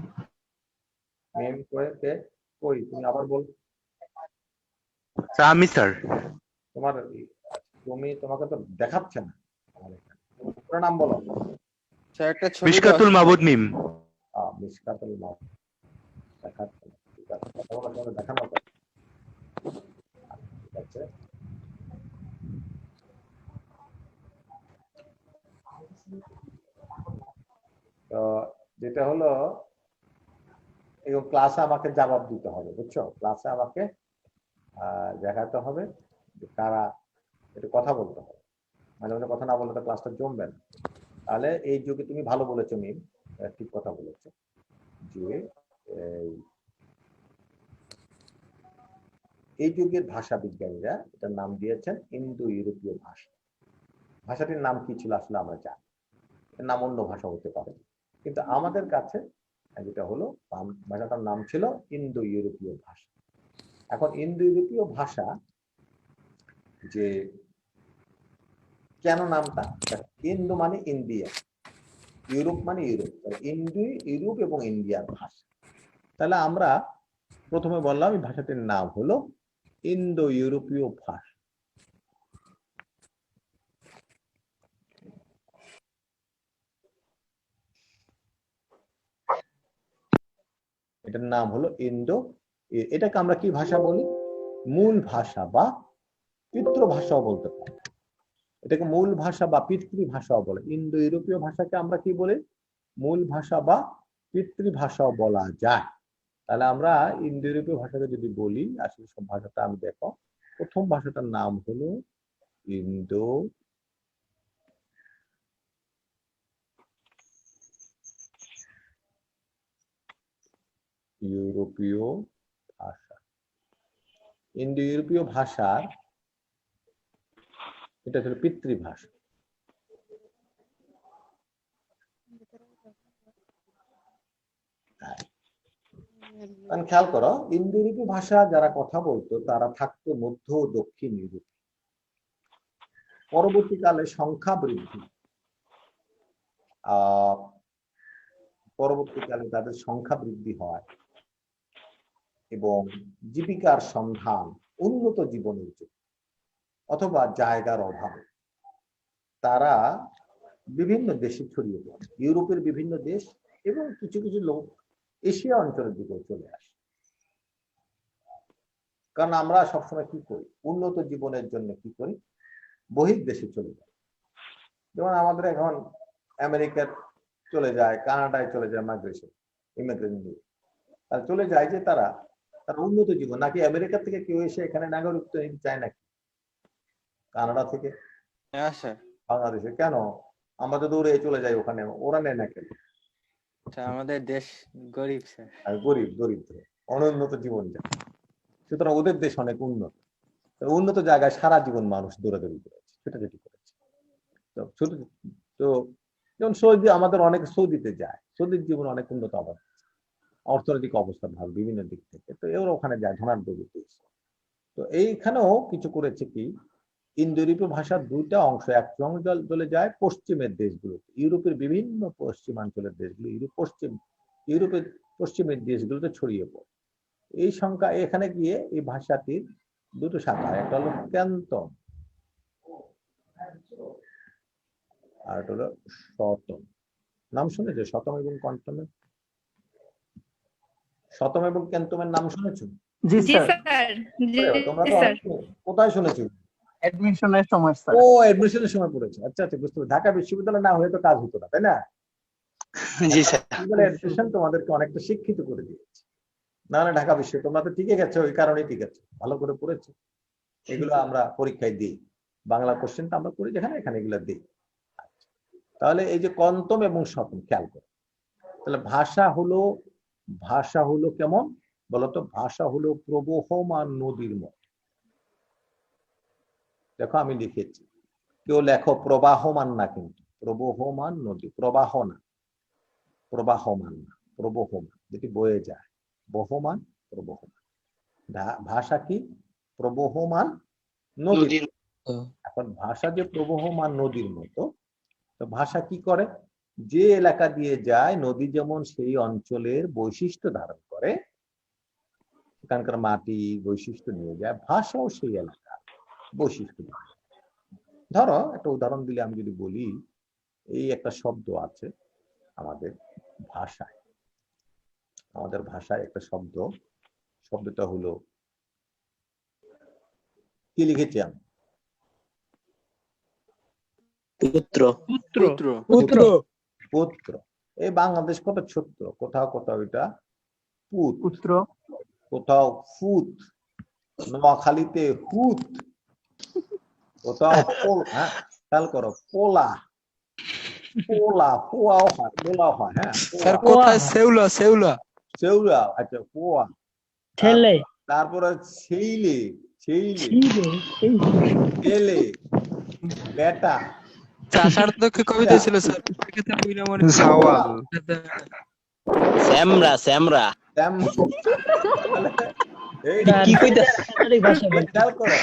মিম কই কে? কই তুমি আবার বল। স্যার আমি স্যার। তোমার তুমি, তোমাকে তো দেখাচ্ছে না। পুরো নাম বলো। স্যার একটা ছবি মিশকাতুল মাবুদ মিম। মিশকাতুল মাবুদ দেখাচ্ছে না। ঠিক আছে, কথা বলার সময় দেখানো হবে। ঠিক আছে, তো যেটা হলো এই ক্লাসে আমাকে জবাব দিতে হবে, বুঝছো? ক্লাসে আমাকে দেখাতে হবে যে কারা একটু কথা বলতে হবে। মাঝে মাঝে কথা না বললে তো ক্লাসটা জমবে না। তাহলে এই যুগে তুমি ভালো বলেছো মিম, ঠিক কথা বলেছো যে এই যুগের ভাষা বিজ্ঞানীরা এটার নাম দিয়েছেন ইন্দো ইউরোপীয় ভাষা। ভাষাটির নাম কি ছিল আসলে আমরা জানি, এর নাম অন্য ভাষা হতে পারে, কিন্তু আমাদের কাছে যেটা হলো ভাষাটার নাম ছিল ইন্দো ইউরোপীয় ভাষা। এখন ইন্দো ইউরোপীয় ভাষা যে কেন নামটা, ইন্দো মানে ইন্ডিয়া, ইউরোপ মানে ইউরোপ, ইন্দো ইউরোপ এবং ইন্ডিয়ার ভাষা। তাহলে আমরা প্রথমে বললাম এই ভাষাটির নাম হলো ইন্দো ইউরোপীয় ভাষা। এটার নাম হলো ইন্দো। এটাকে আমরা কি ভাষা বলি? মূল ভাষা বা পিতৃভাষাও বলতে পারি। এটাকে মূল ভাষা বা পিতৃভাষাও বলে। ইন্দো ইউরোপীয় ভাষাকে আমরা কি বলি? মূল ভাষা বা পিতৃভাষাও বলা যায়। তাহলে আমরা ইন্দো ইউরোপীয় ভাষাকে যদি বলি, আসলে সব ভাষাটা আমি দেখো, প্রথম ভাষাটার নাম হলো ইন্দো ইউরোপীয় ভাষা। ইন্দো ইউরোপীয় ভাষার এটা ছিল পিতৃভাষা। খেয়াল করো, ইন্দো ইউরোপীয় ভাষা যারা কথা বলতো তারা থাকতো মধ্য ও দক্ষিণ ইউরোপ। পরবর্তীকালে সংখ্যা বৃদ্ধি, পরবর্তীকালে তাদের সংখ্যা বৃদ্ধি হয় এবং জীবিকার সন্ধান, উন্নত জীবনের জন্য অথবা জায়গার অভাবে তারা বিভিন্ন দেশে ছড়িয়ে পড়ে। ইউরোপের বিভিন্ন দেশ এবং কিছু কিছু লোক এশিয়া অঞ্চলের দিকেও চলে আসে। কারণ আমরা সবসময় কি করি? উন্নত জীবনের জন্য কি করি? বহির্দেশে চলে যাই। যেমন আমাদের এখন আমেরিকার চলে যায়, কানাডায় চলে যায়, মাইগ্রেশন ইমিগ্রেশন দিয়ে আর চলে যায় যে তারা উন্নত জীবন। নাকি আমেরিকা থেকে কেউ এসে এখানে নাগরিকত্ব নিতে চায় নাকি? কানাডা থেকে, হ্যাঁ স্যার। বাংলাদেশে কেন? আমরা তো দৌড়ে চলে যাই ওখানে, ওরা নেয় না কেন? আমাদের দেশ গরিব স্যার। আর গরিব, দরিদ্র, অনুন্নত জীবন যায়, সুতরাং ওদের দেশ অনেক উন্নত। উন্নত জায়গায় সারা জীবন মানুষ দৌড়াদৌড়ি করেছে, ছুটাছুটি করেছে। তো ছোট তো যেমন সৌদি, আমাদের অনেক সৌদিতে যায়, সৌদির জীবন অনেক উন্নত অবস্থা, অর্থনৈতিক অবস্থা ভালো বিভিন্ন দিক থেকে, তো এরা ওখানে যায়, ধনাঢ্য দেশ। তো এইখানেও কিছু করেছে কি, ইন্দো ইউরোপীয় ভাষার দুইটা অংশ একসঙ্গে চলে যায় পশ্চিমের দেশগুলোতে, ইউরোপের বিভিন্ন পশ্চিমাঞ্চলের দেশগুলো, ইউরোপের পশ্চিমের দেশগুলোতে ছড়িয়ে পড়ে। এই সংখ্যা এখানে গিয়ে এই ভাষাটির দুটো শাখা, একটা হলো ক্যান্তন আর একটা হলো শতম। নাম শুনেছো শতম এবং কন্টমের? শতম এবং ক্যান্তমের নাম শুনেছো? জি স্যার, জি তোমরা তো স্যার। কোথায় শুনেছো? অ্যাডমিশনের সময় স্যার। ও, অ্যাডমিশনের সময় পড়েছে। আচ্ছা আচ্ছা, বুঝতে পারছি। ঢাকা বিশ্ববিদ্যালয় না হলে তো কাজ হতো না, তাই না? জি স্যার। অ্যাডমিশন তোমাদেরকে অনেকটা শিক্ষিত করে দিয়েছে। না না, ঢাকা বিশ্ব তোমরা তো টিকে গেছো, ওই কারণেই ঠিক আছে, ভালো করে পড়েছো। এগুলো আমরা পরীক্ষায় দিই, বাংলা কোশ্চেনটা আমরা করি যেখানে, এখানে এগুলো দিই। তাহলে এই যে কন্তম এবং শতম খেয়াল করো। তাহলে ভাষা হলো কেমন বলতো? ভাষা হলো প্রবহমান নদীর মতো। দেখো আমি লিখেছি, কেউ লেখো প্রবাহমান না, কিন্তু প্রবহমান নদী, প্রবাহমান না, প্রবহমান, যেটি বয়ে যায়, বহমান, প্রবহমান। ভাষা কি? প্রবহমান নদীর। এখন ভাষা যে প্রবহমান নদীর মতো, তো ভাষা কি করে? যে এলাকা দিয়ে যায়, নদী যেমন সেই অঞ্চলের বৈশিষ্ট্য ধারণ করে, সেখানকার মাটি বৈশিষ্ট্য নিয়ে যায়, ভাষাও সেই এলাকার বৈশিষ্ট্য। ধরো একটা উদাহরণ দিলে আমি যদি বলি, এই একটা শব্দ আছে আমাদের ভাষায়, একটা শব্দটা হলো কি লিখেছি আমি? পুত্র। এই বাংলাদেশ কত ছোট্ট, কোথাও কোথাও এটা পুত্র, কোথাও ফুত, নোয়াখালীতে হুত, কোথাও খেয়াল করো পোলা, পোয়াও হয়, পোলাও হয়। হ্যাঁ, স্যার কোথায় সেউলা? আচ্ছা, পোয়া। ছেলে, তারপরে ছেলে, বেটা। চাষার তো কি কবিতা ছিল স্যার? সাওয়াল। স্যামরা কি খেয়াল করো,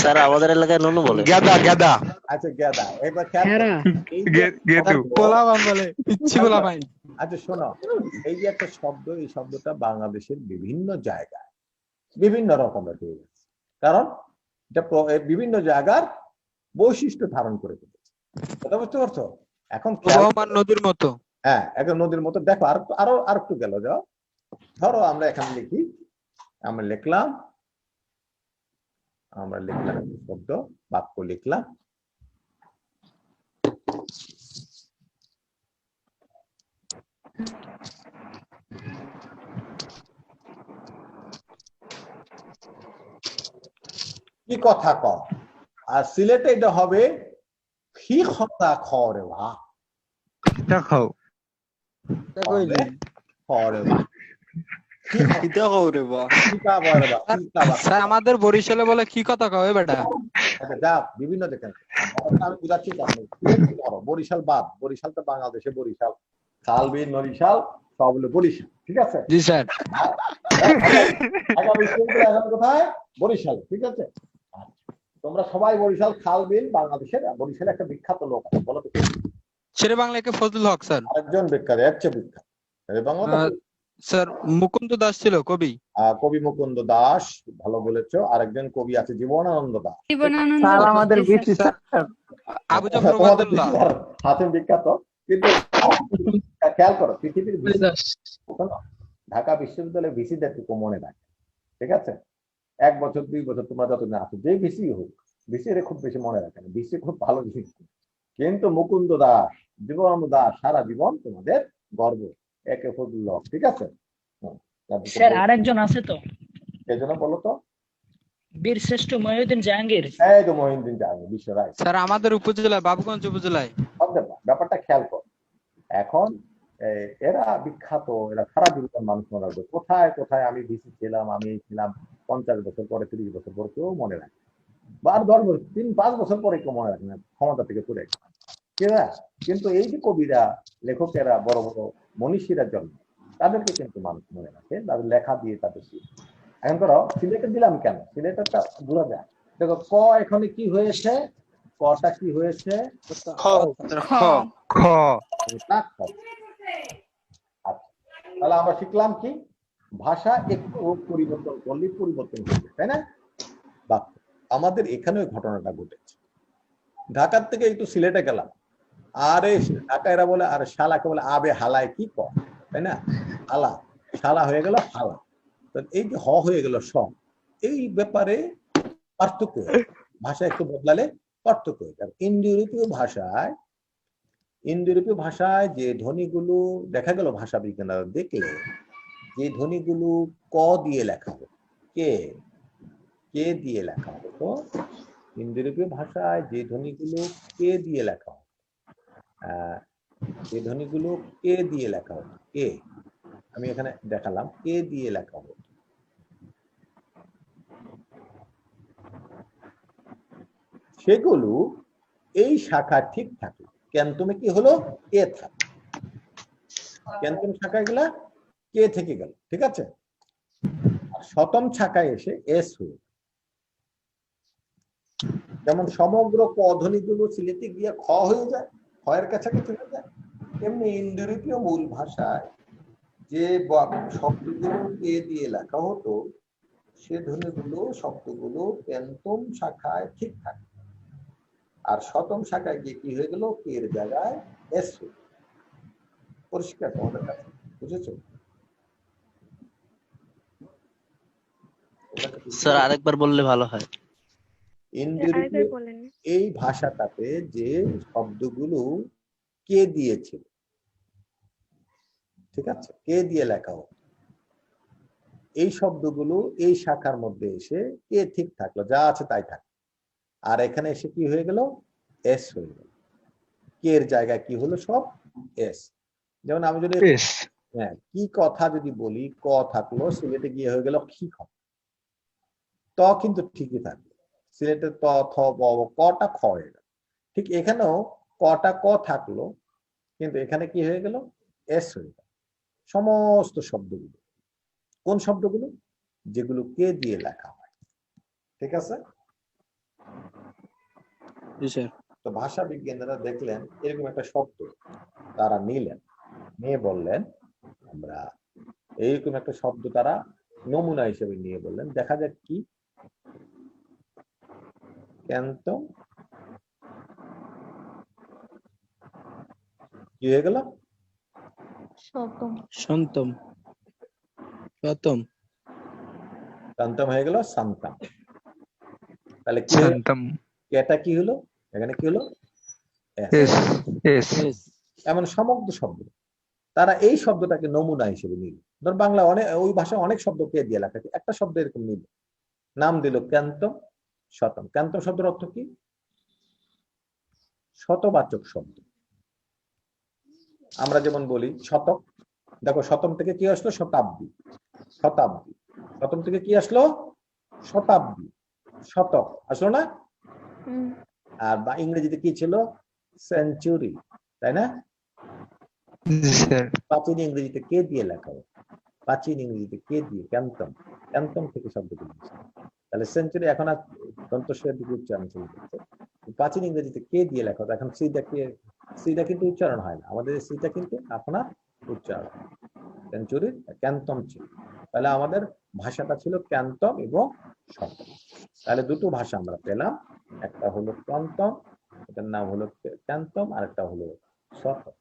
স্যার আমাদের এলাকায় নুনু বলে। গেদা। আচ্ছা গেদা। এবার খেয়াল করো, আচ্ছা শোনো, এই যে একটা শব্দ, এই শব্দটা বাংলাদেশের বিভিন্ন জায়গায় বিভিন্ন রকমের হয়ে গেছে, কারণ এটা বিভিন্ন জায়গার বৈশিষ্ট্য ধারণ করে ফেলেছে। কথা বুঝতে পারছো? এখন নদীর মতো। হ্যাঁ, একদম নদীর মতো। দেখো আর একটু গেল যাও, ধরো আমরা এখানে লিখি, আমরা লিখলাম একটি শব্দ, বাক্য লিখলাম। কি কথা ক, আর সিলেটে এটা হবে কি কথা খ রে বা, এটা খাও। তা কইলি খ রে বা, কিতা কওরে বা কিতা বলে বা, কিতা বা। স্যার আমাদের বরিশালে বলে কি কথা কয় বেটা? আচ্ছা যা, বিভিন্ন দেখেন আমি বুঝাচ্ছি তো, আপনি সিলেটে ধরো, বরিশাল বাদ, বরিশাল তো বাংলাদেশে, বরিশাল খাল বিল নরিশাল সব হলো বরিশাল, ঠিক আছে? জি স্যার। ঢাকা বিশ্ববিদ্যালয় এখন কোথায়? বরিশাল, ঠিক আছে? তোমরা সবাই বরিশাল খাল বিল, বাংলাদেশের বরিশালে একটা বিখ্যাত লোক আছে, বলো তো কে? শেরে বাংলাকে ফজলুল হক স্যার। আরেকজন বিখ্যাত, এর চেয়ে বিখ্যাত বাংলা স্যার মুকুন্দ দাস ছিল কবি। কবি মুকুন্দ দাস, ভালো বলেছো। আরেকজন কবি আছে জীবনানন্দ দাস। জীবনানন্দ স্যার দাশ, আমাদের G sir. BC sir. Abu Zafar তোমাদের ওবায়দুল্লাহ। হাতে বিখ্যাত, কিন্তু খেয়াল করো পৃথিবীর শোনো, ঢাকা বিশ্ববিদ্যালয়ের ভিসিদের টুকু মনে রাখে, ঠিক আছে? 1 বছর 2 বছর তোমরা যতদিন আছো, যে ভিসি হোক, ভিসি খুব বেশি মনে রাখে না, ভিসি খুব ভালো ভিসি। কিন্তু মুকুন্দ দাস, জীবনানন্দ দাস সারা জীবন তোমাদের গর্ব, একে ফজলুল হক, ঠিক আছে? স্যার আরেকজন আছে তো, এই জন্য বলো তো, বীর শ্রেষ্ঠ মহিউদ্দিন জাহাঙ্গীর। এই তো মহিউদ্দিন জাহাঙ্গীর, বিশ্ব রায়। স্যার আমাদের উপজেলায়, বাবুগঞ্জ উপজেলায়। ব্যাপারটা খেয়াল কর। এখন এরা বিখ্যাত, এরা সারা জীবন মানুষ মনে রাখবে। কোথায় কোথায় আমি ভিসি ছিলাম, আমি ছিলাম 50 বছর পরে, 30 বছর পরে কেউ মনে রাখে, বা 10 বছর 3-5 বছর পরে কেউ মনে রাখে না, ক্ষমতা থেকে পড়ে গেছে। কিন্তু এই যে কবিরা, লেখকেরা, বড় বড় মনীষীরা জন্ম, তাদেরকে কিন্তু মানুষ মনে রাখে, তাদের লেখা দিয়ে তাদের দিয়ে। এখন ধরো সিলেটে দিলাম কেন, সিলেটেরটা বোঝা যায়। দেখো ক এখানে কি হয়েছে, কটা কি হয়েছে? খ। খ। আচ্ছা, তাহলে আমরা শিখলাম কি, ভাষা একটু পরিবর্তন করলে পরিবর্তন হবে, তাই না? বা আমাদের এখানেও ঘটনাটা ঘটেছে। ঢাকার থেকে একটু সিলেটে গেলাম, আরে ঢাকা এরা বলে, আর শালাকে বলে আবে হালায়, কি কর, তাই না? হালা, শালা হয়ে গেল হালা। তো এই যে হ হয়ে গেল স, এই ব্যাপারে পার্থক্য, ভাষা একটু বদলালে পার্থক্য। ইন্দো ইউরোপীয় ভাষায় যে ধ্বনিগুলো দেখা গেল, ভাষা বিজ্ঞানীরা দেখলে যে ধ্বনিগুলো ক দিয়ে লেখা হতো, কে দিয়ে লেখা হতো, ইন্দো ইউরোপীয় ভাষায় যে ধ্বনিগুলো কে দিয়ে লেখা হতো, যে ধ্বনিগুলো কে দিয়ে লেখা হতো, কে, আমি এখানে দেখালাম কে দিয়ে লেখা হতো, সেগুলো এই শাখা ঠিক থাকে। ক্যান্তমে কি হলো, কে থাকে, ক্যান্তম শাখায় গুলা কে থেকে গেল, ঠিক আছে? আর শতম শাখায় এসে এস হয়ে, যেমন সমগ্র ক ধ্বনিগুলো সিলেটে গিয়ে খ হয়ে যায়, খয়ের কাছাকাছি হয়ে যায়, এমনি ইন্দো ইউরোপীয় মূল ভাষায় যে শব্দগুলো কে দিয়ে লেখা হতো, সে ধ্বনিগুলো শব্দগুলো ক্যান্তম শাখায় ঠিক থাকে, আর শতম শাখায় গিয়ে কি হয়ে গেল, কে এর জায়গায় এস হয়ে। পরিষ্কার তোমাদের কাছে, বুঝেছো? স্যার আরেকবার বললে ভালো হয়। ইন্দো ইউরোপীয় এই ভাষাটাতে যে শব্দগুলো কে দিয়েছিল, ঠিক আছে, কে দিয়ে লেখা হোক, এই শব্দগুলো এই শাখার মধ্যে এসে কে ঠিক থাকলো, যা আছে তাই থাকলো, আর এখানে এসে কি হয়ে গেল, এস হয়ে গেল, কে এর জায়গায় কি হলো, সব এস। যেমন আমি যদি হ্যাঁ কি কথা যদি বলি, ক থাকলো, সিলেটে গিয়ে হয়ে গেল কি কথা, ত কিন্তু ঠিকই থাকলো, সিলেটে ত থ ব কটা খ হয়ে গেল। ঠিক এখানেও কটা ক থাকলো, কিন্তু এখানে কি হয়ে গেল, এস হয়ে গেল। সমস্ত শব্দগুলো, কোন শব্দগুলো, যেগুলো কে দিয়ে লেখা হয়, ঠিক আছে? তো ভাষা বিজ্ঞানীরা দেখলেন এরকম একটা শব্দ, তারা নিলেন, নিয়ে বললেন আমরা এইরকম একটা শব্দ, তারা নমুনা হিসেবে নিয়ে বললেন দেখা যাক কি, ক্যান্তম কি হয়ে গেল, শতম। সন্তম। প্রথম কান্তম হয়ে গেল সান্তাম। তাহলে কি হলো? শান্তম। এটা কি হলো? এখানে কি হলো? এস এস এমন সমগ্র শব্দ, তারা এই শব্দটাকে নমুনা হিসেবে নিল। ধর বাংলা অনেক, ওই ভাষায় অনেক শব্দ কে দিয়ে লেখা, একটা শব্দ এরকম নিল, নাম দিল ক্যান্তম শতম। ক্যান্তম শব্দের অর্থ কি? শতবাচক শব্দ। আমরা যেমন বলি শতক, দেখো শতম থেকে কি আসলো? শতাব্দী। শতাব্দী, শতম থেকে কি আসলো? শতাব্দী। শতক আসলো না? আর বা ইংরেজিতে কি ছিল? সেঞ্চুরি, তাই না? জি স্যার। প্রাচীন ইংরেজিতে কে দিয়ে লেখা হয়? প্রাচীন ইংরেজিতে কে দিয়ে? ক্যান্তম। ক্যান্তম থেকে শব্দগুলো এসেছে। তাহলে সেঞ্চুরি এখন আর দন্তস্বরের দিকে উচ্চারণ চলে যাচ্ছে। প্রাচীন ইংরেজিতে কে দিয়ে লেখা হতো? এখন সিটা কিন্তু উচ্চারণ হয় না, আমাদের সিটা কিন্তু এখন আর উচ্চারণ হয়। সেঞ্চুরির ক্যান্তম ছিল। তাহলে আমাদের ভাষাটা ছিল ক্যান্তম এবং শতম। তাহলে দুটো ভাষা আমরা পেলাম, একটা হলো ক্যান্তম, এটার নাম হলো ক্যান্তম, আর একটা হলো শতম।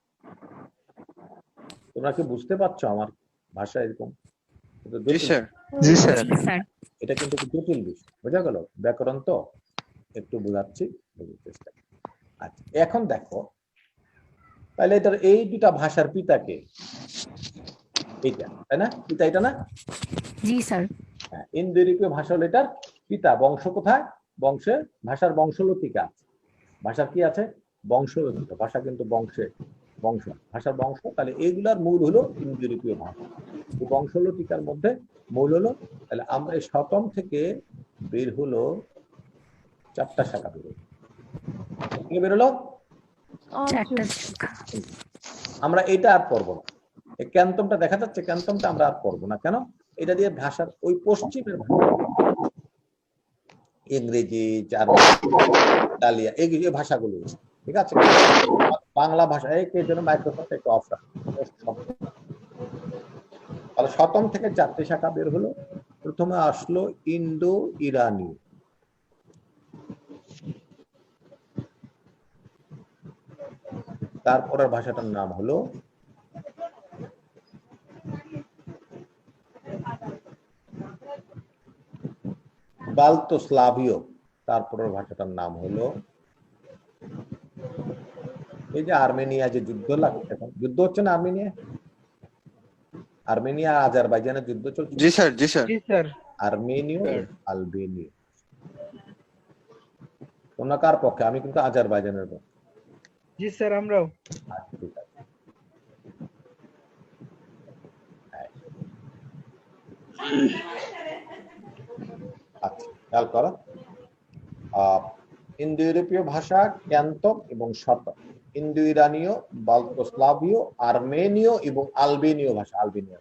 তোমরা কি বুঝতে পারছো আমার ভাষা এরকম? জি স্যার। জি স্যার। স্যার এটা কিন্তু জটিল বিষয়, বোঝা গেল? ব্যাকরণ তো একটু বোঝাচ্ছি, বোঝার চেষ্টা করি। আচ্ছা, এখন দেখো তাহলে এটার এই দুটা ভাষার পিতাকে, এইটা তাই না? পিতা এটা না? জি স্যার। হ্যাঁ, ইন্দো ইউরোপীয় ভাষা হলো এটার পিতা। বংশ কোথায়? বংশে, ভাষার বংশলতিকা আছে। ভাষার কি আছে? বংশলতিকা। ভাষা কিন্তু বংশে, বংশ, ভাষার বংশ। তাহলে এইগুলার মূল হলো ইন্দো ইউরোপীয় ভাষা। এই বংশলতিকার মধ্যে মূল হলো, তাহলে আমরা এই শতম থেকে বের হলো 4টা শাখা বের হলো। বের হলো চারটা। আমরা এটা আর পড়বো না। এই ক্যান্তমটা দেখা যাচ্ছে, ক্যান্তমটা আমরা আর পড়বো না। কেন? এটা দিয়ে ভাষার ওই পশ্চিমের ভাষা, ইংরেজি, জার্মান, ইতালিয়া, এই ভাষাগুলো, ঠিক আছে? বাংলা ভাষা এই জন্য মাইক্রোফোনটা একটু অফ রাখো। তাহলে শতম থেকে 4টে শাখা বের হলো। প্রথমে আসলো ইন্দো ইরানি, তারপরের ভাষাটার নাম হলো বাল্টোস্লাভীয়, তারপরের ভাষাটার নাম হলো, এই যে আর্মেনিয়া যে যুদ্ধ লাগছে, এখন যুদ্ধ হচ্ছে না আর্মেনিয়া, আর্মেনিয়া আর আজারবাইজানের যুদ্ধ চলছে। জি স্যার। জি স্যার। জি স্যার। আর্মেনীয়, আলবেনীয়। তোমরা কার পক্ষে? আমি কিন্তু আজারবাইজানের পক্ষে। জি স্যার আমরাও। আচ্ছা, ঠিক আছে। আচ্ছা, খেয়াল করো, ইন্দো ইউরোপীয় ভাষা ক্যান্তম এবং শতম। ইন্দো ইরানীয়, বাল্টোস্লাভীয়, আর্মেনীয় এবং আলবেনীয় ভাষা। আলবেনীয়,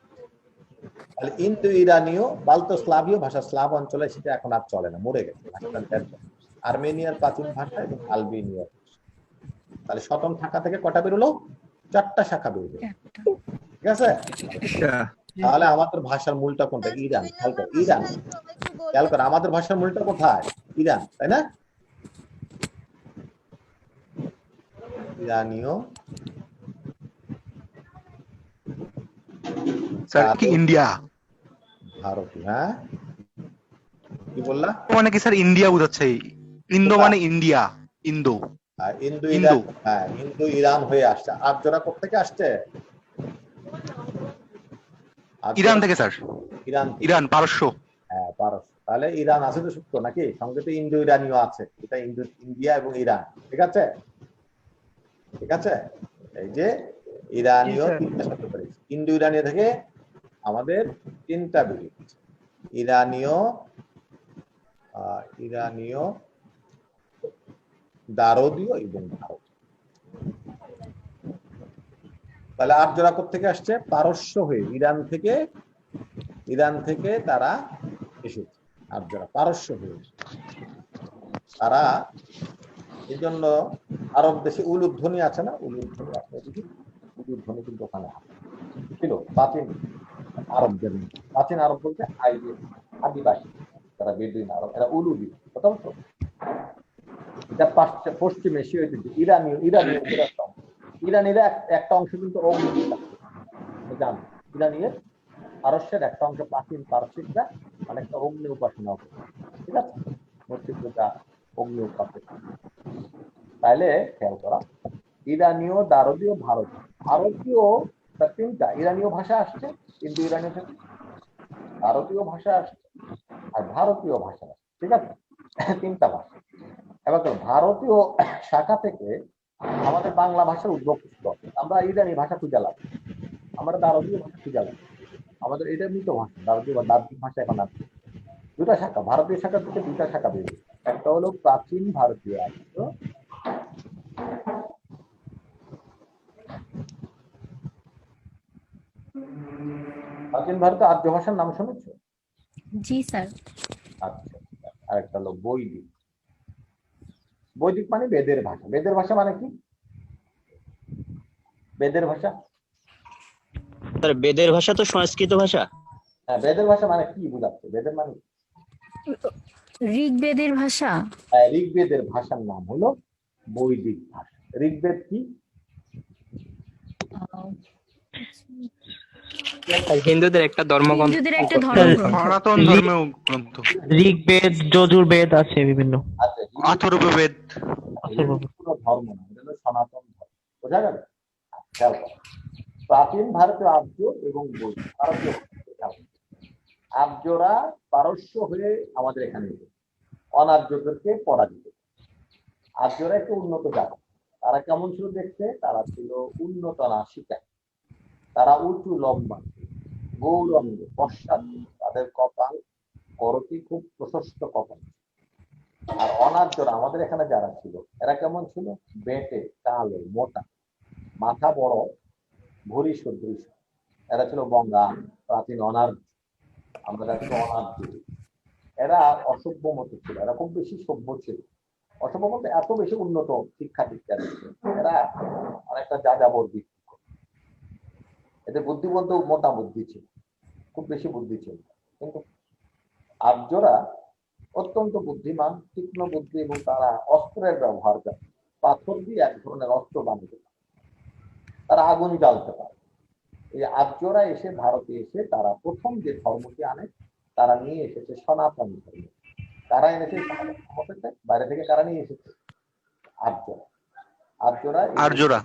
তাহলে ইন্দো ইরানীয়, বাল্টোস্লাভীয় ভাষা স্লাভ অঞ্চলে, সেটা এখন আর চলে না, মরে গেছে। আর্মেনিয়ার প্রাচীন ভাষা এবং আলবেনীয়। তাহলে শতম শাখা থেকে কটা বেরোলো? 4টা শাখা বেরোলো, ঠিক আছে? তাহলে আমাদের ভাষার মূলটা কোনটা? ইরান। খেয়াল কর, ইরান। খেয়াল কর, আমাদের ভাষার মূলটা কোথায়? ইরান, তাই না? ইরানীয়, স্যার কি ইন্ডিয়া? ভারতীয়। হ্যাঁ, কি বললা? মানে কি স্যার ইন্ডিয়া বোঝাচ্ছে? ইন্দো মানে ইন্ডিয়া, ইন্দো। ইন্দো ইরান, হ্যাঁ, ইন্দো ইরান হয়ে আসছে। আর্যরা কোথা থেকে আসছে? ইরান থেকে স্যার। ইরান, ইরান, পারস্য। হ্যাঁ, পারস্য। তাহলে ইরান আছে তো সূত্র নাকি? সঙ্গে তো ইন্দো ইরানীয় আছে। এটা ইন্ডিয়া এবং ইরান, ঠিক আছে? ঠিক আছে, এই যে ইরানীয় 3টা শব্দ করেছি। ইন্দো ইরানীয় থেকে আমাদের 3টা বেরিয়েছে, ইরানীয়, ইরানীয়, দারদীয় এবং ভারত। তাহলে আর্যরা কোথেকে আসছে? পারস্য হয়ে, ইরান থেকে তারা এসেছে। আর্যরা পারস্য হয়ে, তারা এই জন্য আরব দেশে উলুধ্বনি আছে না? উলুধ্বনি উলুধ্বনি কিন্তু ওখানে ছিল প্রাচীন আরবদের। প্রাচীন আরব বলতে আদিবাসী, তারা বেদুইন আরব, এরা উলু দিত, কথা বলতো। এটা পশ্চিম এশীয় ঐতিহ্য। ইরানীরা একটা অংশ কিন্তু জানো, ইরানীর পারস্যের একটা অংশ প্রাচীন পারসিকরা অনেকটা অগ্নি উপাসনা করে, ঠিক আছে, মূর্তি পূজা, অগ্নি উপাসনা। তাইলে খেয়াল করা, ইরানীয়, দারদীয়, ভারতীয়। ভারতীয় তার তিনটা, ইরানীয় ভাষা আসছে কিন্তু ইরানীয় থেকে, ভারতীয় ভাষা আসছে আর ভারতীয় ভাষা আসছে, ঠিক আছে, তিনটা ভাষা। এবার তো ভারতীয় শাখা থেকে আমাদের বাংলা ভাষার উদ্ভব করতে হবে। আমরা ইরানি ভাষা খুঁজে লাভ, আমরা দারদীয় ভাষা খুঁজে লাভ, আমাদের এটা মৃত ভাষা, দারদীয় বা দার্জিক ভাষা এখন আছে। দুটা শাখা, ভারতীয় শাখা থেকে দুটা শাখা বেরিয়ে, একটা হলো প্রাচীন ভারতীয় আর্য, প্রাচীন ভারতীয় আর্য ভাষার নাম শুনেছো? জি স্যার। আচ্ছা, আরেকটা হলো বৈদিক। বৈদিক মানে বেদের ভাষা। বেদের ভাষা মানে কি? বেদের ভাষা, স্যার বেদের ভাষা তো সংস্কৃত ভাষা। হ্যাঁ, বেদের ভাষা মানে কি বোঝাচ্ছে? বেদের মানে ঋগ্বেদের ভাষা। ঋগ্বেদের ভাষার নাম হলো বৈদিক ভাষা। ঋগ্বেদ কি? হিন্দুদের একটা ধর্মগ্রন্থ। হিন্দুদের একটা ধর্মগ্রন্থ। সনাতন ধর্মীয় গ্রন্থ। ঋগ্বেদ, যজুর্বেদ আছে বিভিন্ন। আচ্ছা, অথর্ববেদ। পুরো ধর্ম না, এটা হলো সনাতন ধর্ম। বোঝা গেল? খেয়াল করো, প্রাচীন ভারতীয় আর্য এবং বৈদিক ভারতীয় আর্যরা পারস্য হয়ে আমাদের এখানে এসেছে, অনার্যদেরকে পরাজিত। আর্যরা একটু উন্নত জাতি। তারা কেমন ছিল দেখতে? তারা ছিল উন্নত নাসিকা, তারা উঁচু লম্বা, গৌরঙ্গ, পশ্চাৎ, তাদের কপাল করতি খুব প্রশস্ত কপাল। আর অনার্যরা আমাদের এখানে যারা ছিল এরা কেমন ছিল? বেটে, কালো, মোটা, মাথা বড়, ভুরি সদৃশ। এরা ছিল বঙ্গা, প্রাচীন অনার্য। আমরা যাচ্ছি অনার্য। এরা অসভ্য মতো ছিল, এরা খুব বেশি সভ্য ছিল। অসভ্য মতো এত বেশি উন্নত শিক্ষা দীক্ষা ছিল, এরা অনেকটা যাযাবর ভিত্তিক। এদের বুদ্ধি বলতে মোটা বুদ্ধি ছিল, খুব বেশি বুদ্ধি ছিল। কিন্তু আর্যরা অত্যন্ত বুদ্ধিমান, তীক্ষ্ণ বুদ্ধি, এবং তারা অস্ত্রের ব্যবহার করে। পাথর দিয়ে এক ধরনের অস্ত্র বানিয়ে পারে, তারা আগুন জ্বালতে পারে। এই আর্যরা এসে ভারতে এসে তারা প্রথম যে ধর্মটি আনে, তারা নিয়ে এসেছে সনাতন ধর্ম। কারা এনেছে বাইরে থেকে? কারা নিয়ে এসেছে? আর্যরা। আর্যরা।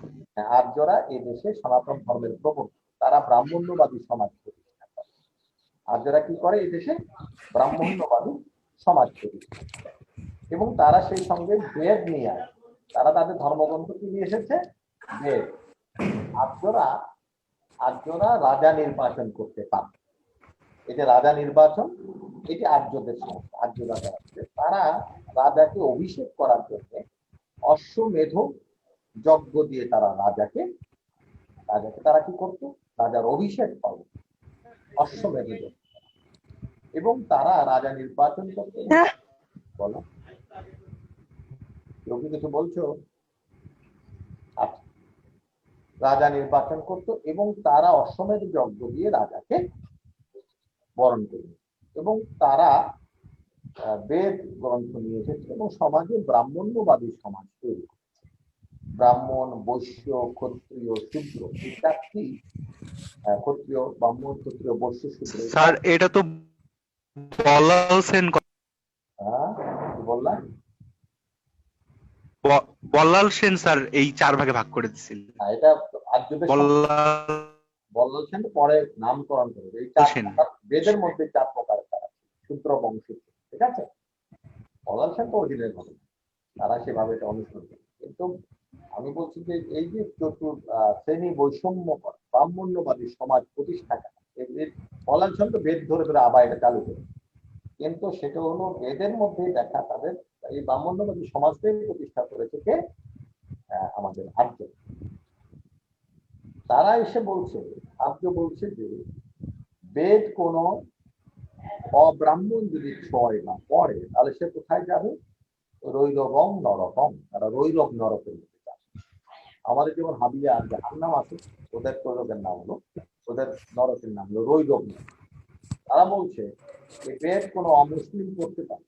আর্যরা এই দেশে সনাতন ধর্মের প্রবর্তক। তারা ব্রাহ্মণ্যবাদী সমাজ প্রতিষ্ঠা করে। আর্যরা কি করে? এই দেশে ব্রাহ্মণ্যবাদী সমাজ প্রতিষ্ঠা, এবং তারা সেই সঙ্গে বেদ নিয়ে আসে। তারা তাদের ধর্মগ্রন্থ কি নিয়ে এসেছে? বেদ। আর্যরা রাজা নির্বাচন করতে পারে। এই যে রাজা নির্বাচন, এটি আর্যদের সংস্থা। আর্যরা যারা আছে তারা রাজাকে অভিষেক করার জন্য অশ্বমেধ যজ্ঞ দিয়ে তারা রাজাকে তারা কি করতো? রাজার অভিষেক পালন, অশ্বমেধ যজ্ঞ। এবং তারা রাজা নির্বাচন করতে, বলো কেউ কি কিছু বলছো? আচ্ছা, রাজা নির্বাচন করত এবং তারা অশ্বমেধ যজ্ঞ দিয়ে রাজাকে বরণ করবে। এবং তারা বেদ গ্রন্থ নিয়ে এসেছে এবং সমাজে ব্রাহ্মণ্যবাদী সমাজ তৈরি করেছে। ব্রাহ্মণ, বৈশ্য, ক্ষত্রিয়, শূদ্র, এই চারটি, ক্ষত্রিয়, ব্রাহ্মণ, ক্ষত্রিয়, বৈশ্য, শূদ্র। স্যার এটা তো বল্লাল সেন কি বললাম? বল্লাল সেন স্যার এই 4 ভাগে ভাগ করে দিয়েছিল। এটা আর্যদের বল্লাল সেন পরে নামকরণ করে। এই বেদের মধ্যে 4 প্রকারের তারা শূদ্র বংশ, ঠিক আছে। বল্লাল সেন তো অধীনের ঘটনা, তারা সেভাবে এটা অনুসরণ করে। কিন্তু আমি বলছি যে এই যে শ্রেণী বৈষম্য করা, ব্রাহ্মণ্যবাদী সমাজ প্রতিষ্ঠা করা, বল্লাল সেন তো বেদ ধরে ধরে আবার এটা চালু করে। কিন্তু সেটা হলো বেদের মধ্যে দেখা, তাদের এই ব্রাহ্মণ্যবাদী সমাজটাই প্রতিষ্ঠা করেছে কে? আমাদের আর্য। তারা এসে বলছে, আর্য বলছে যে বেদ কোন অব্রাহ্মণ যদি ছয় না পড়ে তাহলে সে কোথায় যাবে? রৈরবং নরকং। তারা রৈরব নরকের মধ্যে যাবে। আমাদের যেমন হাবিয়া আর জাহান্নাম আছে, ওদের প্রযোগের নাম হলো, ওদের নরকের নাম হলো রৈরব। তারা বলছে যে বেদ কোনো অমুসলিম করতে পারে,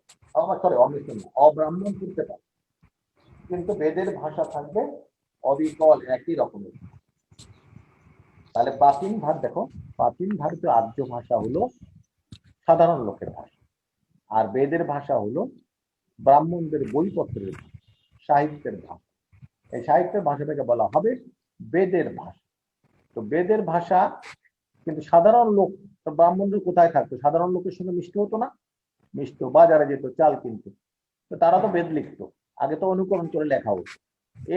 অমুসলিম অব্রাহ্মণ করতে পারে, কিন্তু বেদের ভাষা থাকবে অবিকল একই রকমের। তাহলে প্রাচীন ভারত দেখো, প্রাচীন ভারতীয় আর্য ভাষা হলো সাধারণ লোকের ভাষা, আর বেদের ভাষা হলো ব্রাহ্মণদের বইপত্রের ভাষা, সাহিত্যের ভাষা। এই সাহিত্যের ভাষাটাকে বলা হবে বেদের ভাষা। তো বেদের ভাষা কিন্তু সাধারণ লোক, তো ব্রাহ্মণদের কোথায় থাকতো? সাধারণ লোকের সঙ্গে মিশতে হতো না? মিশত, বাজারে যেত, চাল কিনতো। তো তারা তো বেদ লিখতো, আগে তো অনুকরণ করে লেখা হতো।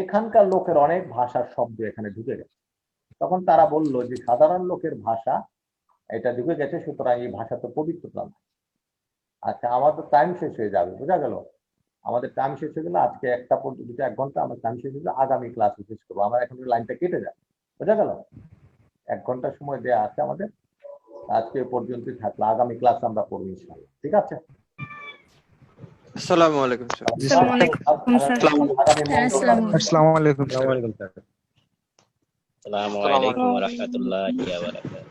এখানকার লোকের অনেক ভাষার শব্দ এখানে ঢুকে গেছে। তখন তারা বলল যে সাধারণ লোকের ভাষা এটা ঢুকে গেছে, সুতরাং এই ভাষা তো পবিত্রতা না। আচ্ছা, আমাদের টাইম শেষ হয়ে যাবে, বোঝা গেল? আমাদের টাইম শেষ হয়ে গেলে আজকে 1টা পর্যন্ত 1 ঘন্টা আমার টাইম শেষ হয়ে যাবে, আগামী ক্লাসে শেষ করবো। আমার এখন লাইনটা কেটে যাবে, বোঝা গেল? 1 ঘন্টা সময় দেওয়া আছে আমাদের। আজকে এ পর্যন্তই থাকলো, আগামী ক্লাস আমরা করবো ইনশাআল্লাহ। ঠিক আছে? আসসালামু আলাইকুম স্যার। আসসালামু আলাইকুম স্যার। আগামী মঙ্গলবার আসসালামু আলাইকুম স্যার। আসসালামু আলাইকুম স্যার। আসসালামু আলাইকুম ওয়া রাহমাতুল্লাহি ওয়া বারাকাতুহু।